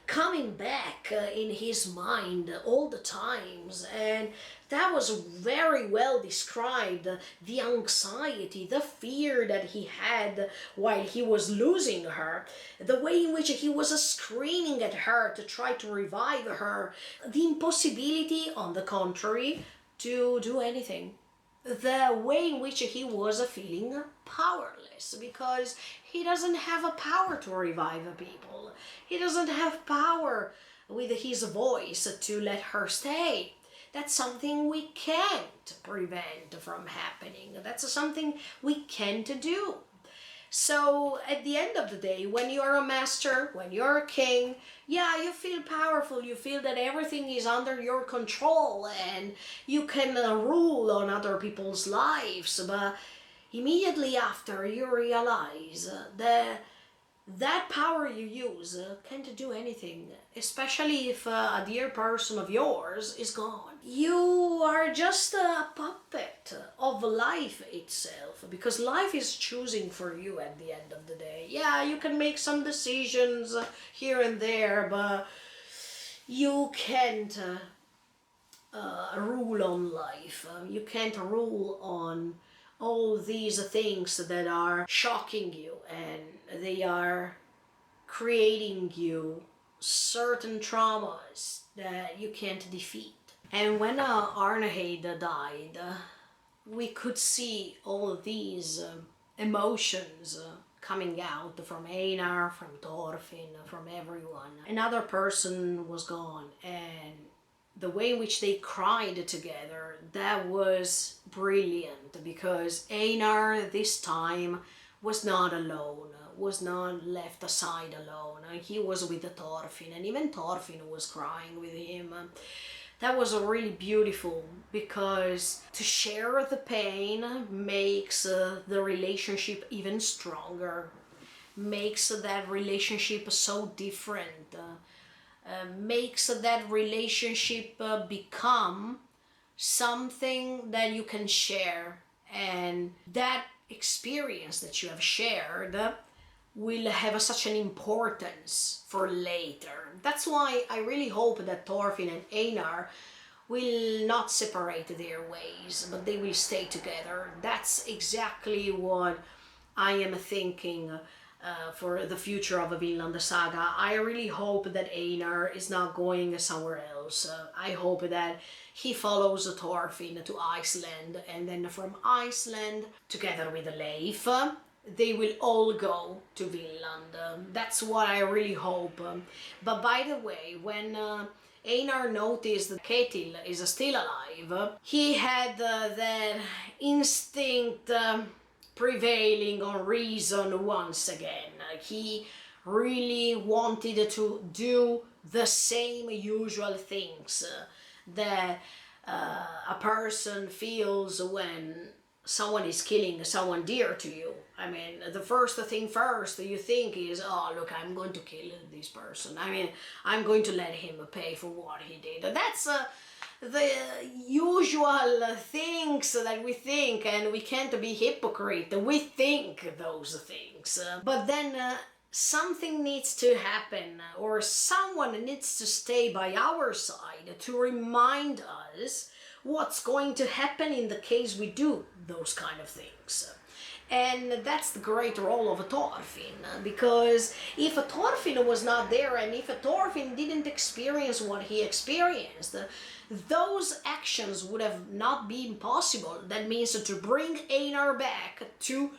coming back in his mind all the times. And that was very well described, the anxiety, the fear that he had while he was losing her, the way in which he was screaming at her to try to revive her, the impossibility, on the contrary, to do anything. The way in which he was feeling powerless because he doesn't have a power to revive people. He doesn't have power with his voice to let her stay. That's something we can't prevent from happening. That's something we can't do. So at the end of the day, when you're a master, when you're a king, yeah, you feel powerful, you feel that everything is under your control and you can rule on other people's lives, but immediately after you realize that power you use can't do anything, especially if a dear person of yours is gone. You are just a puppet of life itself, because life is choosing for you at the end of the day. Yeah, you can make some decisions here and there, but you can't rule on life. You can't rule on all these things that are shocking you and they are creating you certain traumas that you can't defeat. And when Arneheid died, we could see all of these emotions coming out from Einar, from Thorfinn, from everyone. Another person was gone, and the way in which they cried together, that was brilliant, because Einar this time was not alone, was not left aside alone. He was with Thorfinn, and even Thorfinn was crying with him. That was really beautiful, because to share the pain makes the relationship even stronger, makes that relationship so different, makes that relationship become something that you can share, and that experience that you have shared will have such an importance for later. That's why I really hope that Thorfinn and Einar will not separate their ways, but they will stay together. That's exactly what I am thinking for the future of Vinland Saga. I really hope that Einar is not going somewhere else. I hope that he follows Thorfinn to Iceland, and then from Iceland, together with Leif, they will all go to Vinland. That's what I really hope. But by the way, when Einar noticed that Ketil is still alive, he had that instinct prevailing on reason once again. He really wanted to do the same usual things that a person feels when someone is killing someone dear to you. I mean, the first thing first you think is, oh, look, I'm going to kill this person. I mean, I'm going to let him pay for what he did. That's the usual things that we think, and we can't be hypocrite. We think those things. But then something needs to happen, or someone needs to stay by our side to remind us what's going to happen in the case we do those kind of things. And that's the great role of Thorfinn, because if Thorfinn was not there, and if Thorfinn didn't experience what he experienced, those actions would have not been possible. That means to bring Einar back, to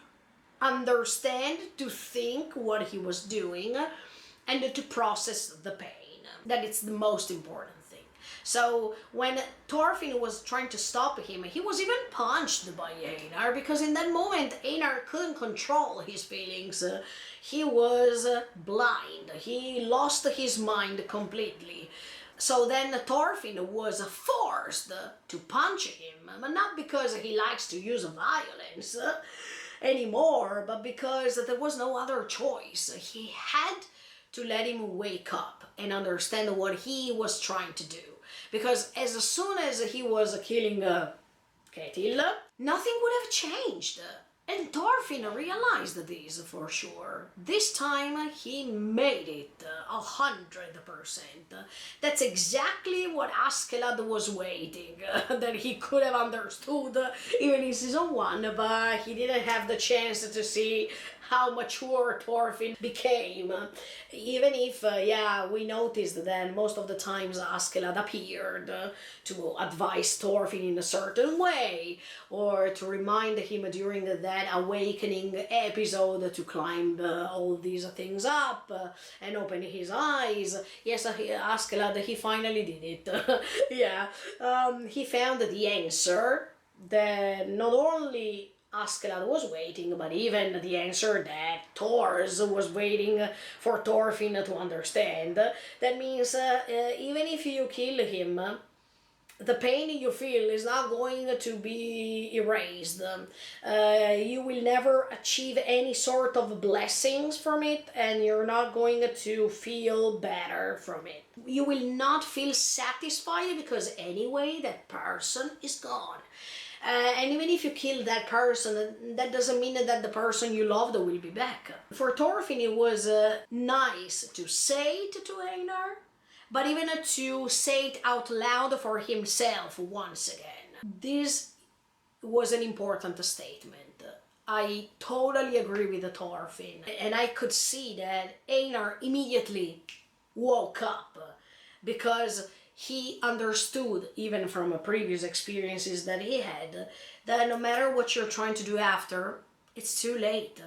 understand, to think what he was doing, and to process the pain. That is the most important thing. So when Thorfinn was trying to stop him, he was even punched by Einar, because in that moment Einar couldn't control his feelings. He was blind. He lost his mind completely. So then Thorfinn was forced to punch him, but not because he likes to use violence. anymore, but because there was no other choice. He had to let him wake up and understand what he was trying to do. Because as soon as he was killing Ketil, nothing would have changed. And Thorfinn realized this for sure. This time he made it 100%. That's exactly what Askeladd was waiting, that he could have understood even in season 1, but he didn't have the chance to see how mature Thorfinn became. Even if, we noticed that most of the times Askeladd appeared to advise Thorfinn in a certain way, or to remind him during that awakening episode to climb all these things up and open his eyes. Yes, Askeladd, he finally did it. He found the answer that not only Askeladd was waiting, but even the answer that Thors was waiting for Thorfinn to understand. That means even if you kill him, the pain you feel is not going to be erased. You will never achieve any sort of blessings from it, and you're not going to feel better from it. You will not feel satisfied because anyway that person is gone. And even if you kill that person, that doesn't mean that the person you loved will be back. For Thorfinn, it was nice to say it to Einar, but even to say it out loud for himself once again. This was an important statement. I totally agree with Thorfinn, and I could see that Einar immediately woke up because he understood, even from previous experiences that he had, that no matter what you're trying to do after, it's too late.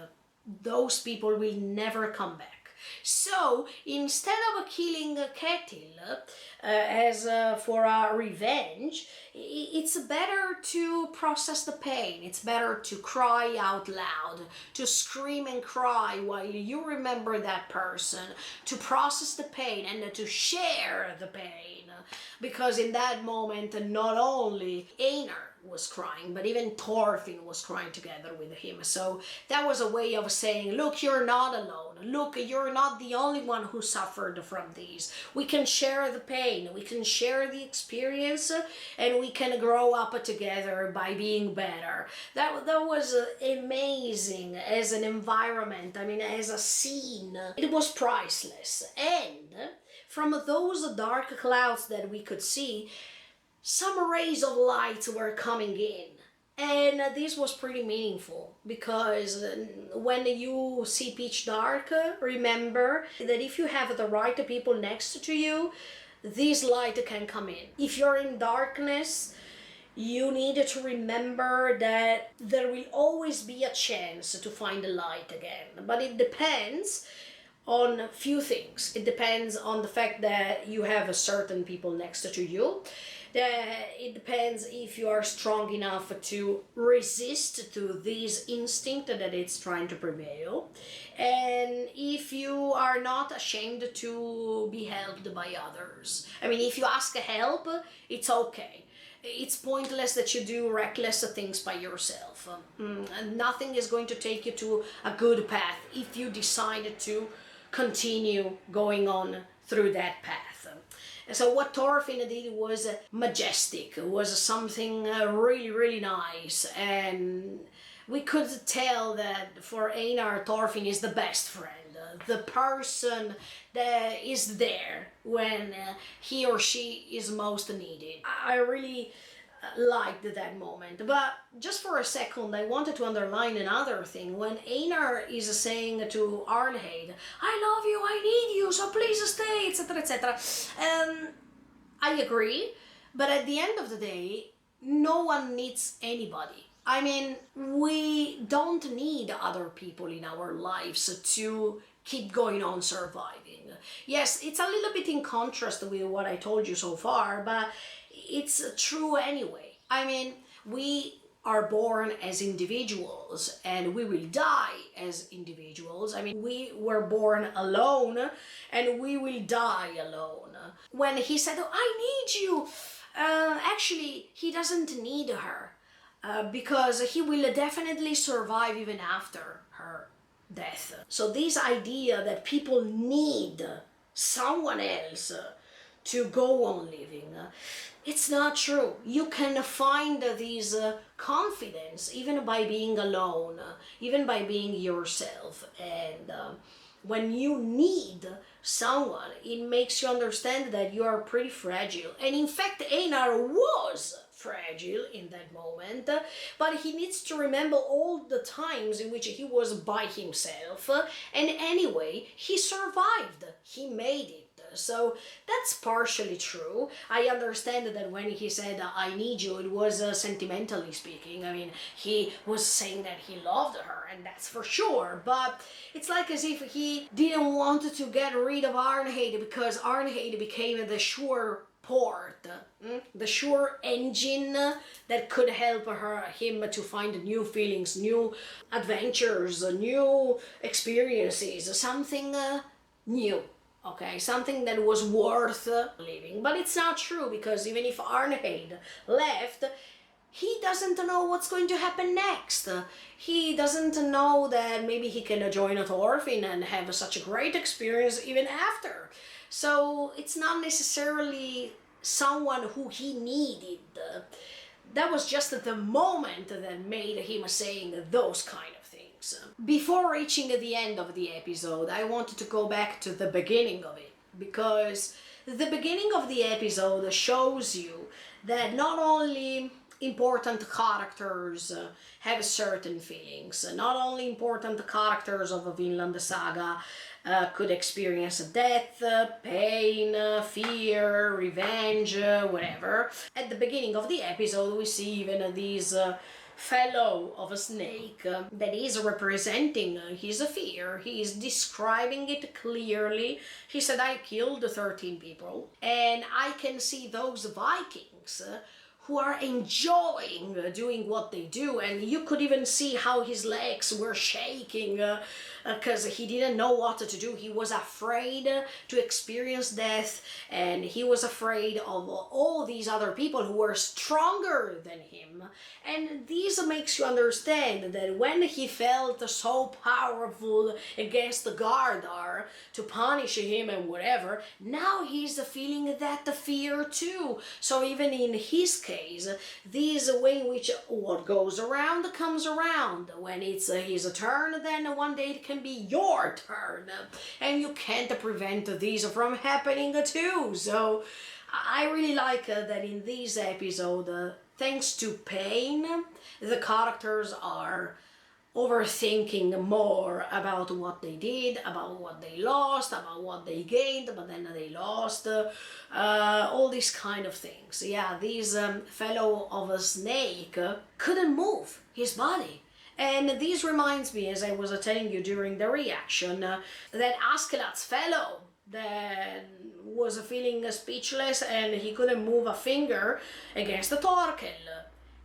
Those people will never come back. So instead of killing Ketil as for a revenge, it's better to process the pain. It's better to cry out loud, to scream and cry while you remember that person, to process the pain and to share the pain. Because in that moment, not only Einar was crying, but even Thorfinn was crying together with him. So that was a way of saying, look, you're not alone. Look, you're not the only one who suffered from these. We can share the pain, we can share the experience, and we can grow up together by being better. That was amazing as an environment, as a scene. It was priceless. And from those dark clouds that we could see, some rays of light were coming in. And this was pretty meaningful, because when you see pitch dark, remember that if you have the right people next to you, this light can come in. If you're in darkness, you need to remember that there will always be a chance to find the light again. But it depends on a few things. It depends on the fact that you have certain people next to you. It depends if you are strong enough to resist to this instinct that it's trying to prevail, and if you are not ashamed to be helped by others. If you ask help, it's okay. It's pointless that you do reckless things by yourself. Nothing is going to take you to a good path if you decide to continue going on through that path. So what Thorfinn did was majestic, was something really, really nice, and we could tell that for Einar, Thorfinn is the best friend, the person that is there when he or she is most needed. I really liked that moment. But just for a second, I wanted to underline another thing. When Einar is saying to Arnheid, I love you, I need you, so please stay, etc., etc. I agree, but at the end of the day, no one needs anybody. We don't need other people in our lives to keep going on surviving. Yes, it's a little bit in contrast with what I told you so far, but it's true anyway. We are born as individuals and we will die as individuals. We were born alone and we will die alone. When he said, oh, I need you, actually, he doesn't need her. because he will definitely survive even after her death. So this idea that people need someone else to go on living, it's not true. You can find this confidence even by being alone, even by being yourself. And when you need someone, it makes you understand that you are pretty fragile. And in fact, Einar was fragile in that moment, but he needs to remember all the times in which he was by himself, and anyway, he survived, he made it. So that's partially true. I understand that when he said I need you, it was sentimentally speaking. I mean, he was saying that he loved her, and that's for sure, but it's like as if he didn't want to get rid of Arnheid, because Arnheid became the sure port, the sure engine that could help him to find new feelings, new adventures, new experiences, something new. Okay, something that was worth living. But it's not true, because even if Arnheid left, he doesn't know what's going to happen next. He doesn't know that maybe he can join a Thorfinn and have such a great experience even after. So it's not necessarily someone who he needed. That was just the moment that made him saying those kind of things. Before reaching the end of the episode, I wanted to go back to the beginning of it, because the beginning of the episode shows you that not only important characters have certain feelings, not only important characters of a Vinland Saga could experience death, pain, fear, revenge, whatever. At the beginning of the episode, we see even these fellow of a snake that is representing his fear. He is describing it clearly. He said, I killed 13 people, and I can see those Vikings who are enjoying doing what they do, and you could even see how his legs were shaking because he didn't know what to do. He was afraid to experience death, and he was afraid of all these other people who were stronger than him. And this makes you understand that when he felt so powerful against the Gardar to punish him and whatever, now he's feeling that fear too. So even in his case, this way in which what goes around comes around. When it's his turn, then one day it can be your turn, and you can't prevent these from happening too. So I really like that in this episode, thanks to pain, the characters are overthinking more about what they did, about what they lost, about what they gained, but then they lost, all these kind of things. Yeah, this fellow of a snake couldn't move his body. And this reminds me, as I was telling you during the reaction, that Askeladd's fellow that was feeling speechless and he couldn't move a finger against Thorkel.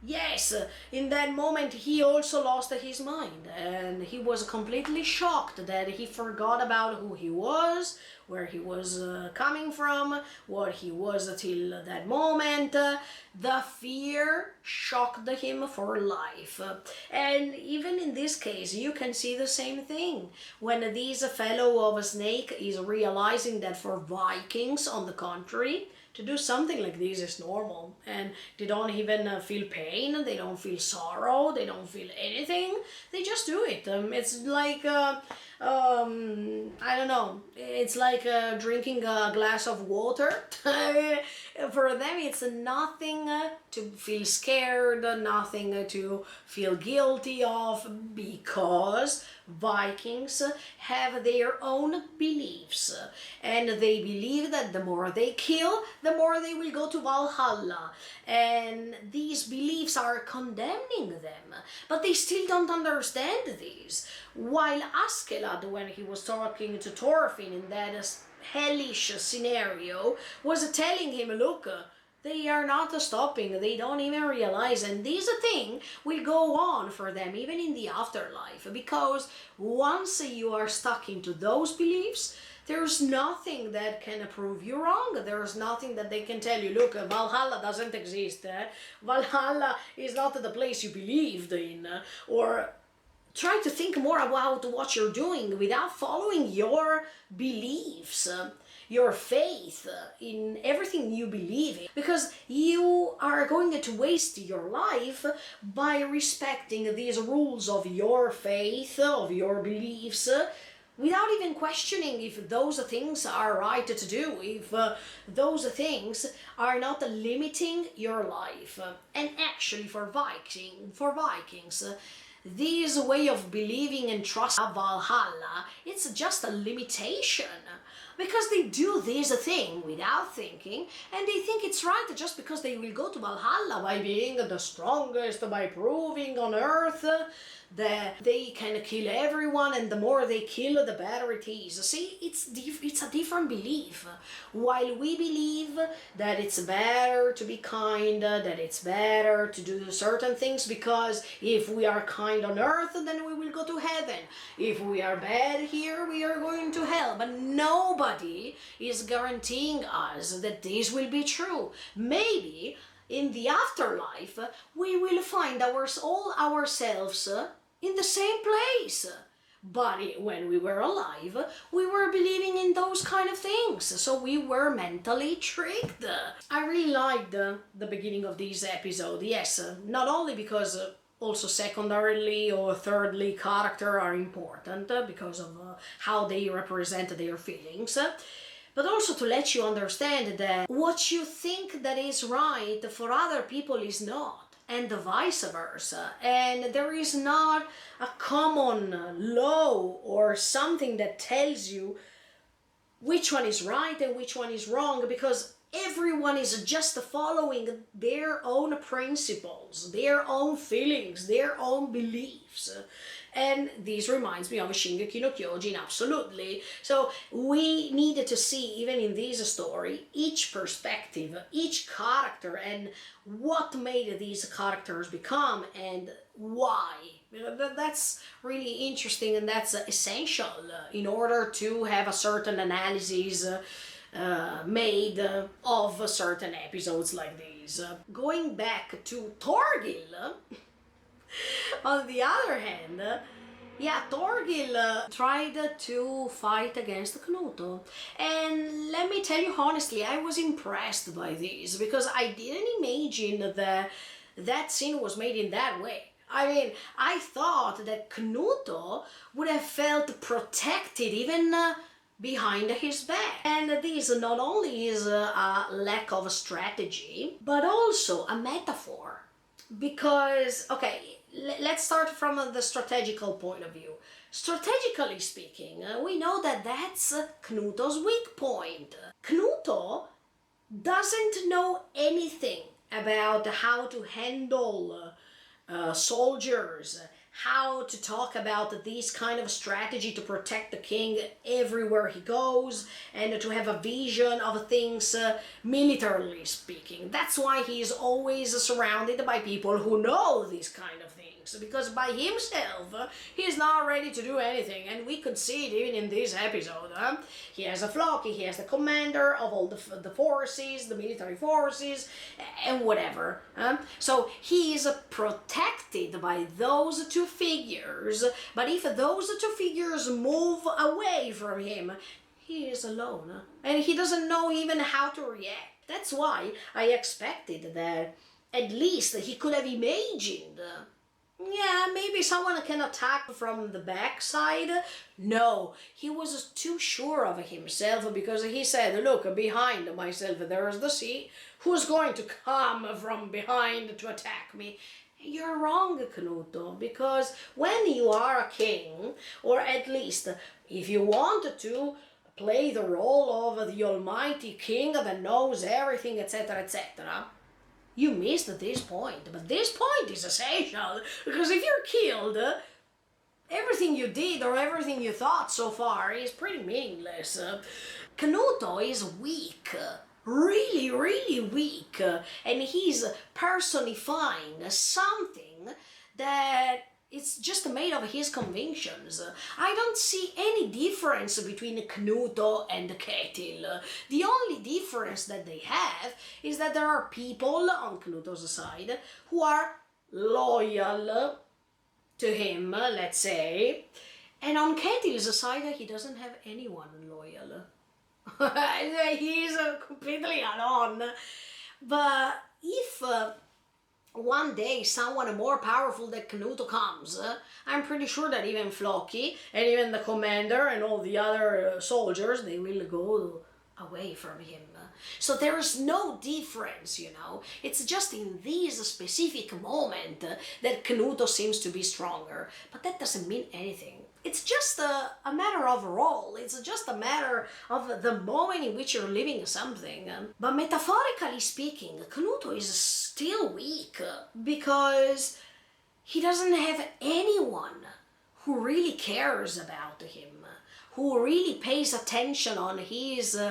Yes, in that moment he also lost his mind, and he was completely shocked that he forgot about who he was, where he was coming from, what he was till that moment. The fear shocked him for life. And even in this case, you can see the same thing. When this fellow of a snake is realizing that for Vikings, on the contrary, to do something like this is normal, and they don't even feel pain, they don't feel sorrow, they don't feel anything, they just do it. It's like, I don't know, it's like drinking a glass of water. For them it's nothing to feel scared, nothing to feel guilty of, because Vikings have their own beliefs, and they believe that the more they kill, the more they will go to Valhalla, and these beliefs are condemning them, but they still don't understand these. While Askeladd, when he was talking to Thorfinn in that hellish scenario, was telling him, look, they are not stopping, they don't even realize, and this thing will go on for them even in the afterlife, because once you are stuck into those beliefs, There's nothing that can prove you wrong. There's nothing that they can tell you, look, Valhalla doesn't exist. Valhalla is not the place you believed in. Or try to think more about what you're doing without following your beliefs, your faith in everything you believe in, because you are going to waste your life by respecting these rules of your faith, of your beliefs, without even questioning if those things are right to do, if those things are not limiting your life. And actually for Vikings, this way of believing and trusting Valhalla, it's just a limitation. Because they do this thing without thinking, and they think it's right just because they will go to Valhalla by being the strongest, by proving on earth that they can kill everyone, and the more they kill, the better it is. See, it's a different belief. While we believe that it's better to be kind, that it's better to do certain things, because if we are kind on earth, then we will go to heaven. If we are bad here, we are going to hell. But nobody is guaranteeing us that this will be true. Maybe in the afterlife, we will find all ourselves in the same place. But when we were alive, we were believing in those kind of things, so we were mentally tricked. I really liked the beginning of this episode, yes, not only because also secondarily or thirdly characters are important because of how they represent their feelings, but also to let you understand that what you think that is right for other people is not, and vice versa. And there is not a common law or something that tells you which one is right and which one is wrong, because everyone is just following their own principles, their own feelings, their own beliefs. And this reminds me of Shingeki no Kyojin, absolutely. So we needed to see, even in this story, each perspective, each character, and what made these characters become and why. That's really interesting, and that's essential in order to have a certain analysis made of certain episodes like these. Going back to Thorgil, on the other hand, Thorgil tried to fight against Knut. And let me tell you honestly, I was impressed by this, because I didn't imagine that scene was made in that way. I mean, I thought that Knut would have felt protected even behind his back. And this not only is a lack of strategy, but also a metaphor. Because, okay, let's start from the strategical point of view. Strategically speaking, we know that that's Knuto's weak point. Knuto doesn't know anything about how to handle soldiers, how to talk about this kind of strategy to protect the king everywhere he goes, and to have a vision of things militarily speaking. That's why he is always surrounded by people who know these kind of things, because by himself he is not ready to do anything, and we could see it even in this episode. He has a flock, he has the commander of all the forces, the military forces, and whatever. So he is protected by those two figures, but if those two figures move away from him, he is alone, and he doesn't know even how to react. That's why I expected that at least he could have imagined, maybe someone can attack from the backside. No, he was too sure of himself, because he said, look, behind myself there is the sea. Who's going to come from behind to attack me? You're wrong, Knuto, because when you are a king, or at least if you want to play the role of the almighty king that knows everything, etc., etc., you missed this point. But this point is essential, because if you're killed, everything you did or everything you thought so far is pretty meaningless. Knuto is weak. Really, really weak, and he's personifying something that It's just made of his convictions. I don't see any difference between Knuto and Ketil. The only difference that they have is that there are people on Knuto's side who are loyal to him, let's say, and on Ketil's side he doesn't have anyone loyal. He's completely alone. But if one day someone more powerful than Knuto comes, I'm pretty sure that even Floki and even the commander and all the other soldiers, they will go away from him. So there is no difference, you know. It's just in this specific moment that Knuto seems to be stronger. But that doesn't mean anything. It's just a matter of role. It's just a matter of the moment in which you're living something. But metaphorically speaking, Knuto is still weak because he doesn't have anyone who really cares about him, who really pays attention on his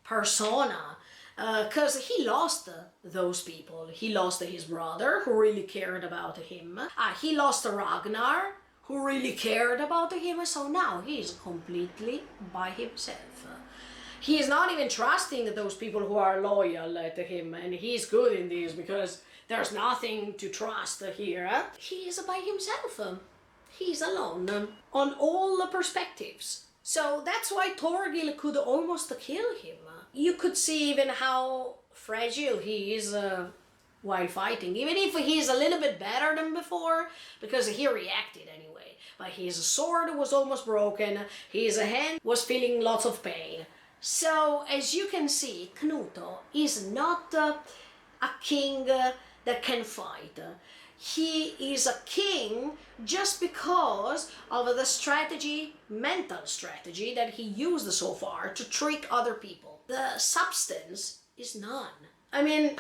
persona, because he lost those people. He lost his brother, who really cared about him. He lost Ragnar, who really cared about him, so now he's completely by himself. He is not even trusting those people who are loyal to him, and he's good in this because there's nothing to trust here. He is by himself. He's alone on all the perspectives. So that's why Thorgil could almost kill him. You could see even how fragile he is while fighting, even if he's a little bit better than before, because he reacted anyway. But his sword was almost broken, his hand was feeling lots of pain. So, as you can see, Knuto is not a king that can fight. He is a king just because of the strategy, mental strategy, that he used so far to trick other people. The substance is none. I mean,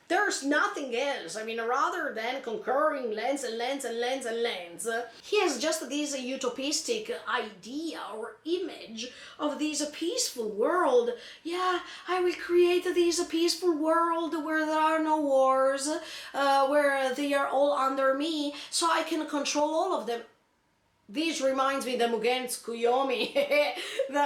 there's nothing else. I mean, rather than conquering lands and lands and lands and lands, he has just this utopistic idea or image of this peaceful world. Yeah, I will create this peaceful world where there are no wars, where they are all under me, so I can control all of them. This reminds me of the Mugen Tsukuyomi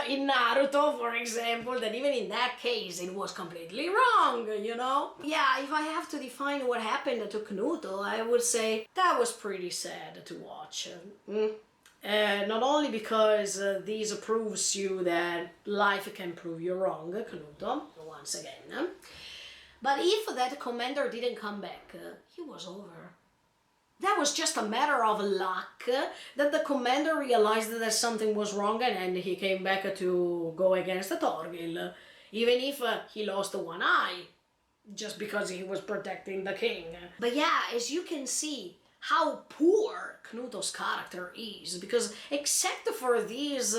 in Naruto, for example, that even in that case it was completely wrong, you know? Yeah, if I have to define what happened to Knuto, I would say that was pretty sad to watch. Not only because this proves you that life can prove you wrong, Knuto, once again, but if that commander didn't come back, he was over. That was just a matter of luck that the commander realized that something was wrong and he came back to go against Thorgil, even if he lost one eye, just because he was protecting the king. But yeah, as you can see how poor Knuto's character is, because except for this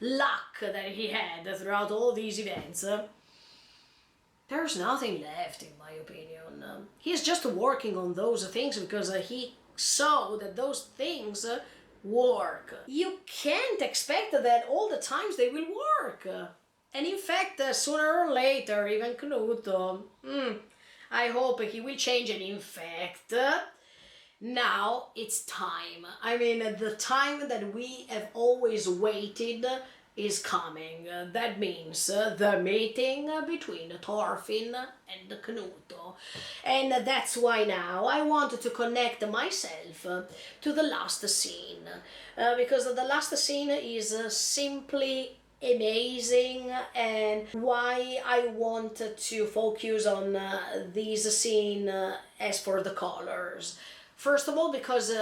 luck that he had throughout all these events, there's nothing left, in my opinion. He's just working on those things because he saw that those things work. You can't expect that all the times they will work. And in fact, sooner or later, even Knuto, I hope he will change. And in fact, now it's time. I mean, the time that we have always waited is coming. That means the meeting between Thorfinn and Knuto. And that's why now I wanted to connect myself to the last scene. Because the last scene is simply amazing, and why I wanted to focus on this scene as for the colors. First of all, because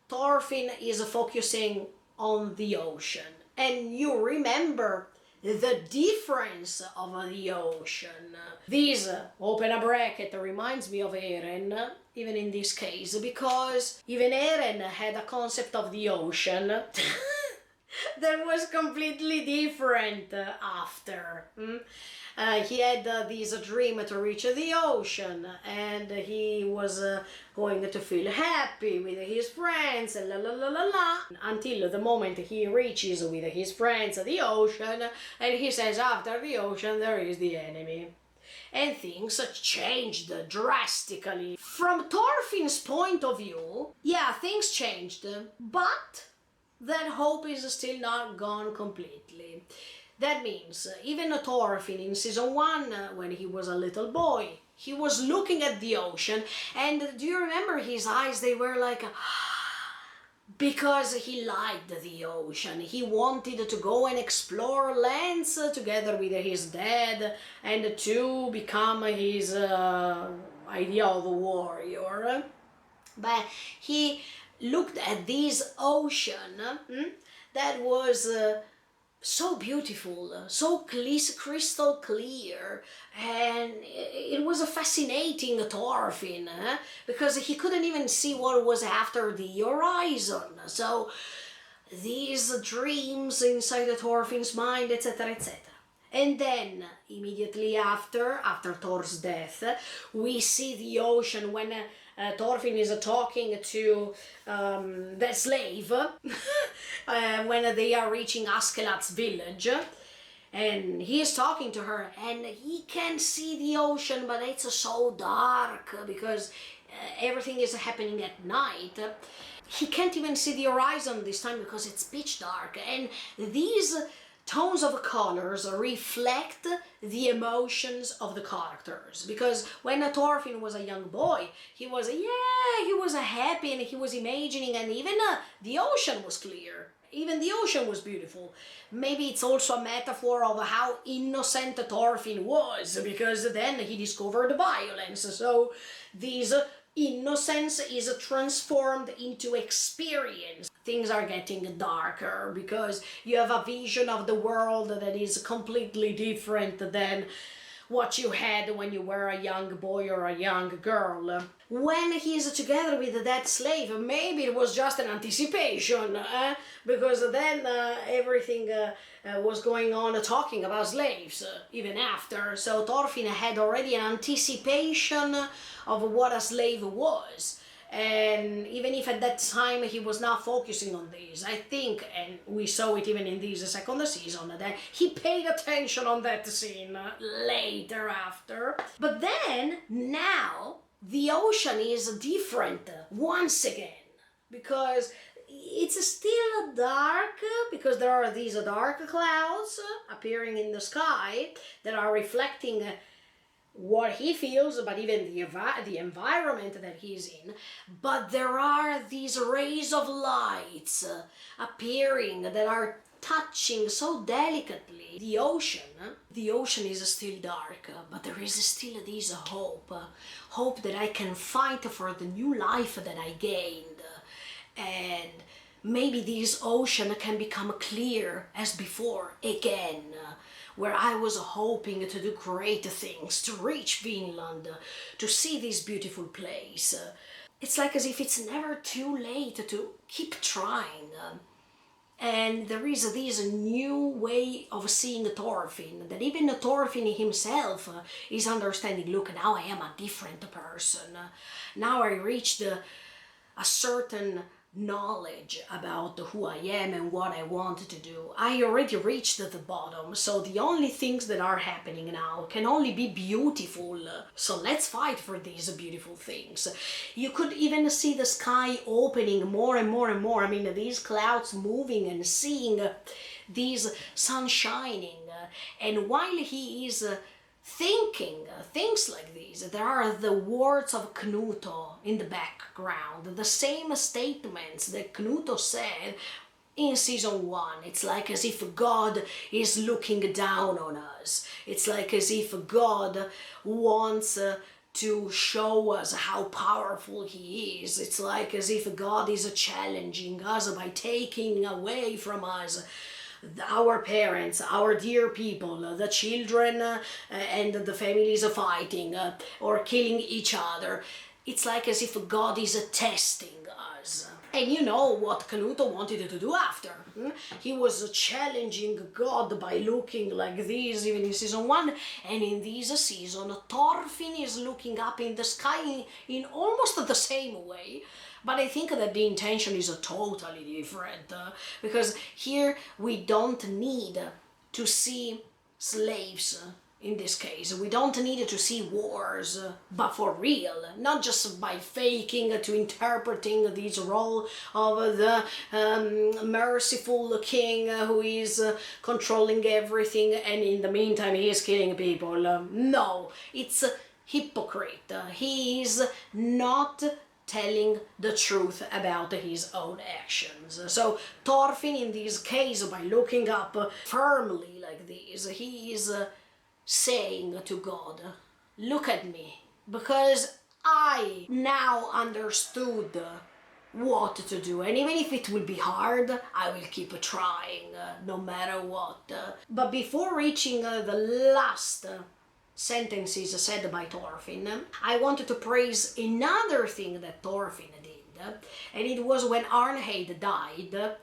Thorfinn is focusing on the ocean. And you remember the difference of the ocean. This, open a bracket, reminds me of Eren, even in this case, because even Eren had a concept of the ocean that was completely different after. He had this dream to reach the ocean, and he was going to feel happy with his friends, la la la la la, until the moment he reaches with his friends the ocean, and he says after the ocean there is the enemy. and things changed drastically. From Thorfinn's point of view, yeah, things changed, but that hope is still not gone completely. That means even Thorfinn in season 1, when he was a little boy, he was looking at the ocean, and do you remember his eyes? They were like, because he liked the ocean. He wanted to go and explore lands together with his dad and to become his idea of a warrior. But he looked at this ocean that was so beautiful, so crystal clear, and it was a fascinating Thorfinn, because he couldn't even see what was after the horizon. So these dreams inside the Thorfinn's mind, etc., etc. And then, immediately after Thor's death, we see the ocean when Thorfinn is talking to the slave when they are reaching Askelad's village. And he is talking to her, and he can see the ocean, but it's so dark because everything is happening at night. He can't even see the horizon this time because it's pitch dark. And these tones of colors reflect the emotions of the characters, because when Thorfinn was a young boy, he was happy, and he was imagining, and even the ocean was clear, even the ocean was beautiful. Maybe it's also a metaphor of how innocent Thorfinn was, because then he discovered violence, so this innocence is transformed into experience. Things are getting darker because you have a vision of the world that is completely different than what you had when you were a young boy or a young girl. When he's together with that slave, maybe it was just an anticipation, because then everything was going on talking about slaves, even after. So Thorfinn had already an anticipation of what a slave was. And even if at that time he was not focusing on this, I think, and we saw it even in this second season, that he paid attention on that scene later after. But then, now, the ocean is different once again, because it's still dark, because there are these dark clouds appearing in the sky that are reflecting what he feels, but even the environment that he's in. But there are these rays of lights appearing that are touching so delicately the ocean. The ocean is still dark, but there is still this hope that I can fight for the new life that I gained. And maybe this ocean can become clear as before again, where I was hoping to do great things, to reach Vinland, to see this beautiful place. It's like as if it's never too late to keep trying. And there is this new way of seeing Thorfinn, that even Thorfinn himself is understanding, look, now I am a different person. Now I reached a certain knowledge about who I am and what I want to do. I already reached the bottom, so the only things that are happening now can only be beautiful. So let's fight for these beautiful things. You could even see the sky opening more and more and more. I mean, these clouds moving and seeing these sun shining. And while he is thinking things like these, there are the words of Knuto in the background, the same statements that Knuto said in season 1. It's like as if God is looking down on us. It's like as if God wants to show us how powerful he is. It's like as if God is challenging us by taking away from us our parents, our dear people, the children and the families fighting or killing each other. It's like as if God is testing us. And you know what Knuto wanted to do after. He was challenging God by looking like this even in season 1, and in this season Thorfinn is looking up in the sky in almost the same way. But I think that the intention is totally different, because here we don't need to see slaves in this case. We don't need to see wars, but for real, not just by faking to interpreting this role of the merciful king who is controlling everything, and in the meantime he is killing people. No, it's hypocrite. He is not telling the truth about his own actions. So Thorfinn, in this case, by looking up firmly like this, he is saying to God, look at me, because I now understood what to do, and even if it will be hard, I will keep trying, no matter what. But before reaching the last sentences said by Thorfinn, I wanted to praise another thing that Thorfinn did, and it was when Arnheid died,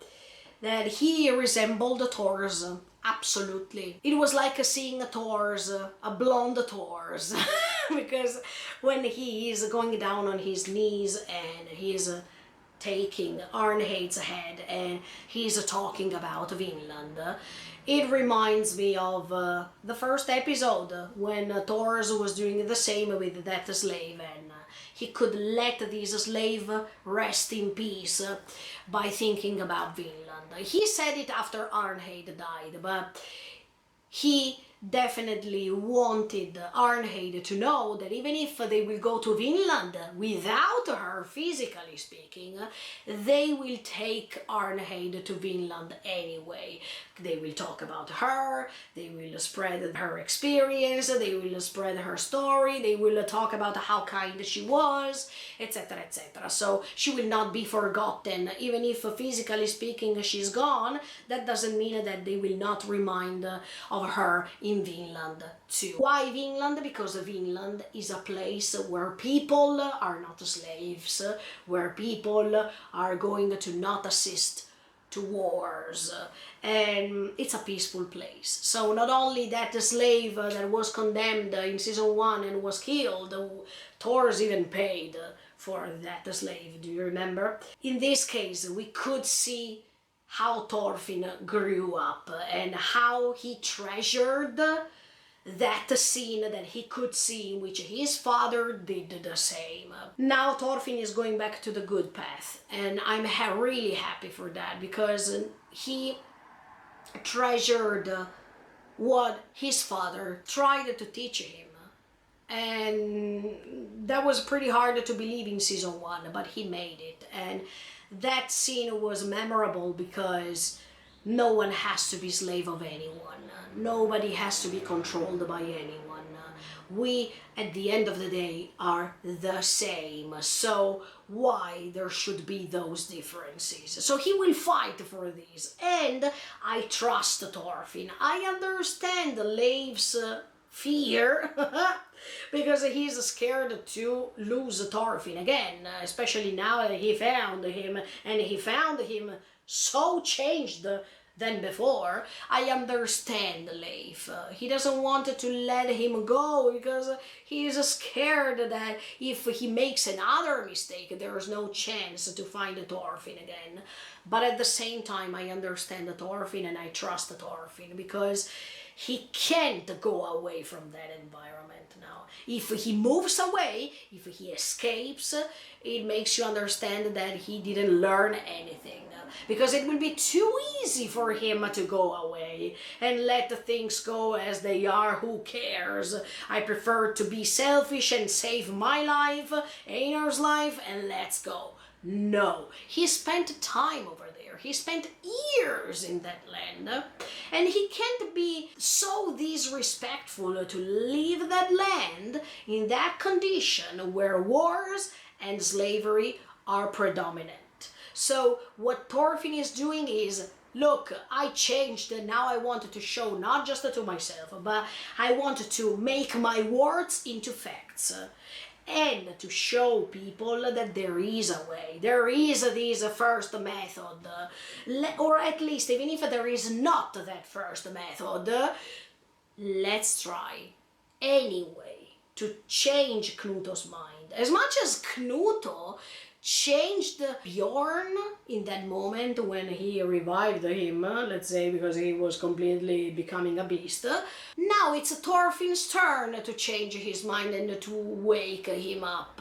that he resembled Thor's. Absolutely. It was like seeing Thor's, a blonde Thor's, because when he is going down on his knees and he is taking Arnheid's head and he's talking about Vinland, it reminds me of the first episode when Thors was doing the same with that slave, and he could let this slave rest in peace by thinking about Vinland. He said it after Arnheid died, but he definitely wanted Arnheid to know that even if they will go to Vinland without her, physically speaking, they will take Arnheid to Vinland anyway. They will talk about her, they will spread her experience, they will spread her story, they will talk about how kind she was, etc., etc. So she will not be forgotten. Even if physically speaking she's gone, that doesn't mean that they will not remind of her in Vinland too. Why Vinland? Because Vinland is a place where people are not slaves, where people are going to not assist to wars, and it's a peaceful place. So not only that the slave that was condemned in season 1 and was killed, Thor's even paid for that slave, do you remember? In this case, we could see how Thorfinn grew up and how he treasured that scene that he could see in which his father did the same. Now Thorfinn is going back to the good path, and I'm really happy for that, because he treasured what his father tried to teach him. And that was pretty hard to believe in season 1, but he made it. And that scene was memorable because no one has to be slave of anyone. Nobody has to be controlled by anyone. We, at the end of the day, are the same. So why there should be those differences? So he will fight for this. And I trust Thorfinn. I understand Leif's fear because he's scared to lose Thorfinn again, especially now that he found him, and he found him so changed than before. I understand Leif. He doesn't want to let him go because he is scared that if he makes another mistake, there is no chance to find Thorfinn again. But at the same time, I understand Thorfinn and I trust Thorfinn because he can't go away from that environment now. If he moves away, if he escapes, it makes you understand that he didn't learn anything. Because it will be too easy for him to go away and let the things go as they are. Who cares? I prefer to be selfish and save my life, Einar's life, and let's go. No, he spent time over there. He spent years in that land, and he can't be so disrespectful to leave that land in that condition where wars and slavery are predominant. So what Thorfinn is doing is, look, I changed and now I wanted to show not just to myself, but I wanted to make my words into facts. And to show people that there is a way, there is this first method, or at least even if there is not that first method, let's try anyway. to change Knuto's mind. As much as Knuto changed Bjorn in that moment when he revived him, let's say, because he was completely becoming a beast. Now it's Thorfinn's turn to change his mind and to wake him up.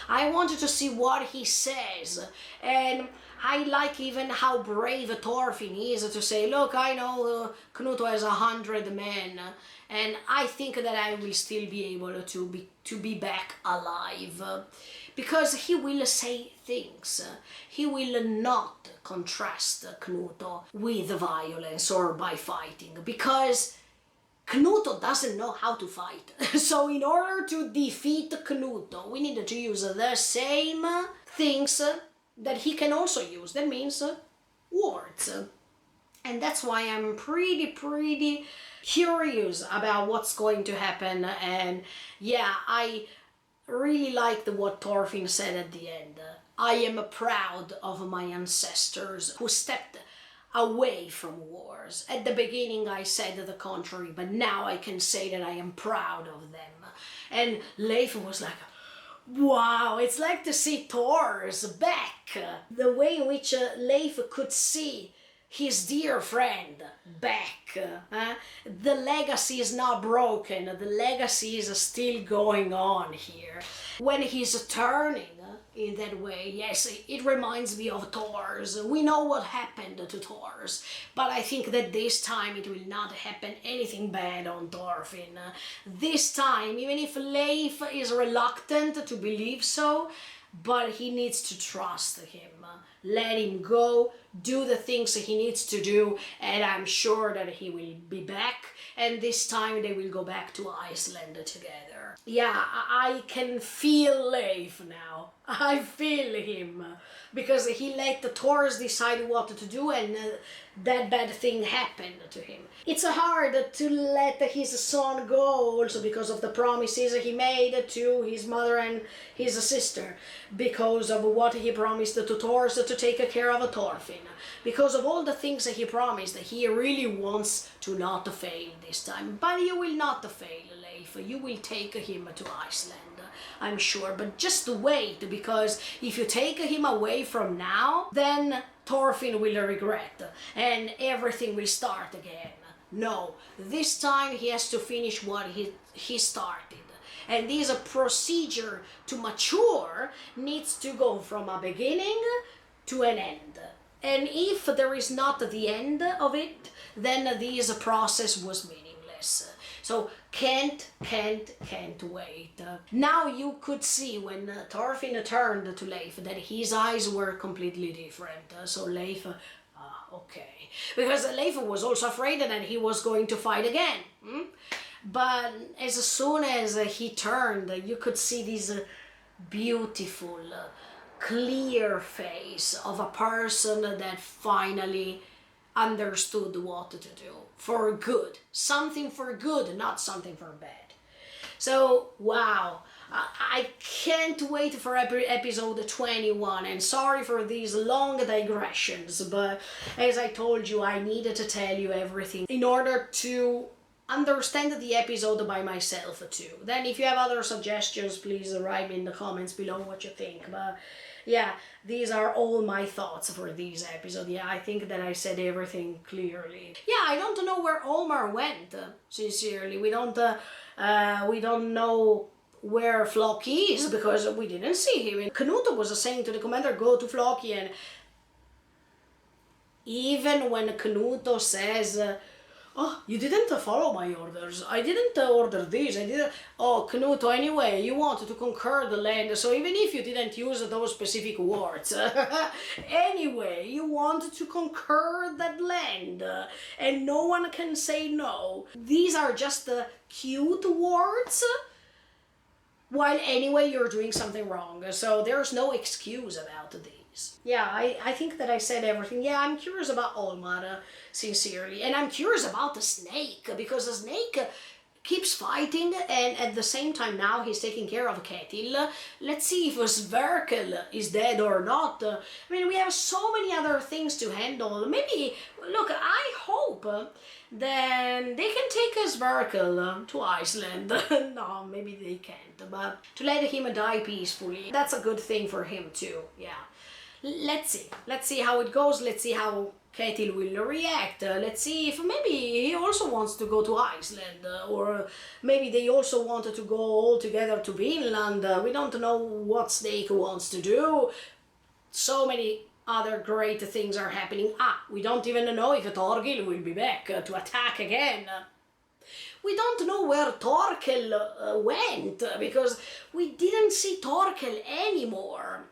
I wanted to see what he says, and I like even how brave Thorfinn is to say, look, I know Knuto has 100 men, and I think that I will still be able to be back alive. Because he will say things. He will not contrast Knuto with violence or by fighting, because Knuto doesn't know how to fight. So in order to defeat Knuto, we need to use the same things that he can also use. That means words. And that's why I'm pretty curious about what's going to happen. And yeah, I really liked what Thorfinn said at the end. I am proud of my ancestors who stepped away from wars. At the beginning I said the contrary, but now I can say that I am proud of them. And Leif was like, wow, it's like to see Thor's back. The way in which Leif could see his dear friend back. The legacy is not broken, the legacy is still going on here. When he's turning in that way, yes, it reminds me of Thor's. We know what happened to Thor's, but I think that this time it will not happen anything bad on Thorfinn. This time, even if Leif is reluctant to believe so, but he needs to trust him. Let him go, do the things he needs to do, and I'm sure that he will be back, and this time they will go back to Iceland together. Yeah, I can feel Leif now. I feel him, because he let the Thors decide what to do, and that bad thing happened to him. It's hard to let his son go also because of the promises he made to his mother and his sister, because of what he promised to Thors to take care of Thorfinn, because of all the things he promised. He really wants to not fail this time, but you will not fail, Leif. You will take him to Iceland, I'm sure, but just wait, because if you take him away from now, then Thorfinn will regret and everything will start again. No, this time he has to finish what he started. And this procedure to mature needs to go from a beginning to an end. And if there is not the end of it, then this process was meaningless. So can't wait. Now you could see when Thorfinn turned to Leif that his eyes were completely different. So Leif, okay. Because Leif was also afraid that he was going to fight again. But as soon as he turned, you could see this beautiful, clear face of a person that finally understood what to do for good. Something for good, not something for bad. So, wow. I can't wait for episode 21, and sorry for these long digressions, but as I told you, I needed to tell you everything in order to understand the episode by myself too. Then if you have other suggestions, please write me in the comments below what you think. But yeah, these are all my thoughts for this episode. Yeah, I think that I said everything clearly. Yeah, I don't know where Olmar went, sincerely. We don't know where Floki is, because we didn't see him. And Knuto was saying to the commander, go to Floki, and even when Knuto says, oh, you didn't follow my orders, I didn't order this, I didn't... Oh, Knuto, anyway, you wanted to conquer the land, so even if you didn't use those specific words, anyway, you wanted to conquer that land, and no one can say no. These are just cute words, while anyway you're doing something wrong, so there's no excuse about these. Yeah, I think that I said everything. Yeah, I'm curious about Olmar, sincerely, and I'm curious about the snake, because the snake keeps fighting, and at the same time now he's taking care of Ketil. Let's see if Sverkel is dead or not. I mean, we have so many other things to handle. Maybe, look, I hope then they can take Sverkel to Iceland. No, maybe they can't, but to let him die peacefully, that's a good thing for him too, yeah. Let's see how it goes. Let's see how Ketil will react. Let's see if maybe he also wants to go to Iceland, or maybe they also wanted to go all together to Vinland. We don't know what Snake wants to do. So many other great things are happening. We don't even know if Thorgil will be back to attack again. We don't know where Torkel went, because we didn't see Torkel anymore.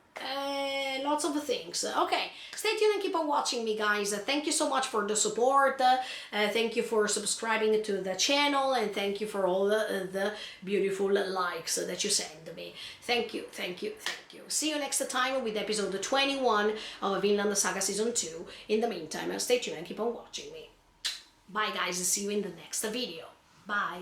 Lots of things. Okay, stay tuned and keep on watching me, guys. Thank you so much for the support. Thank you for subscribing to the channel, and thank you for all the beautiful likes that you send me. Thank you, thank you, thank you. See you next time with episode 21 of Vinland Saga Season 2. In the meantime, stay tuned and keep on watching me. Bye, guys. See you in the next video. Bye.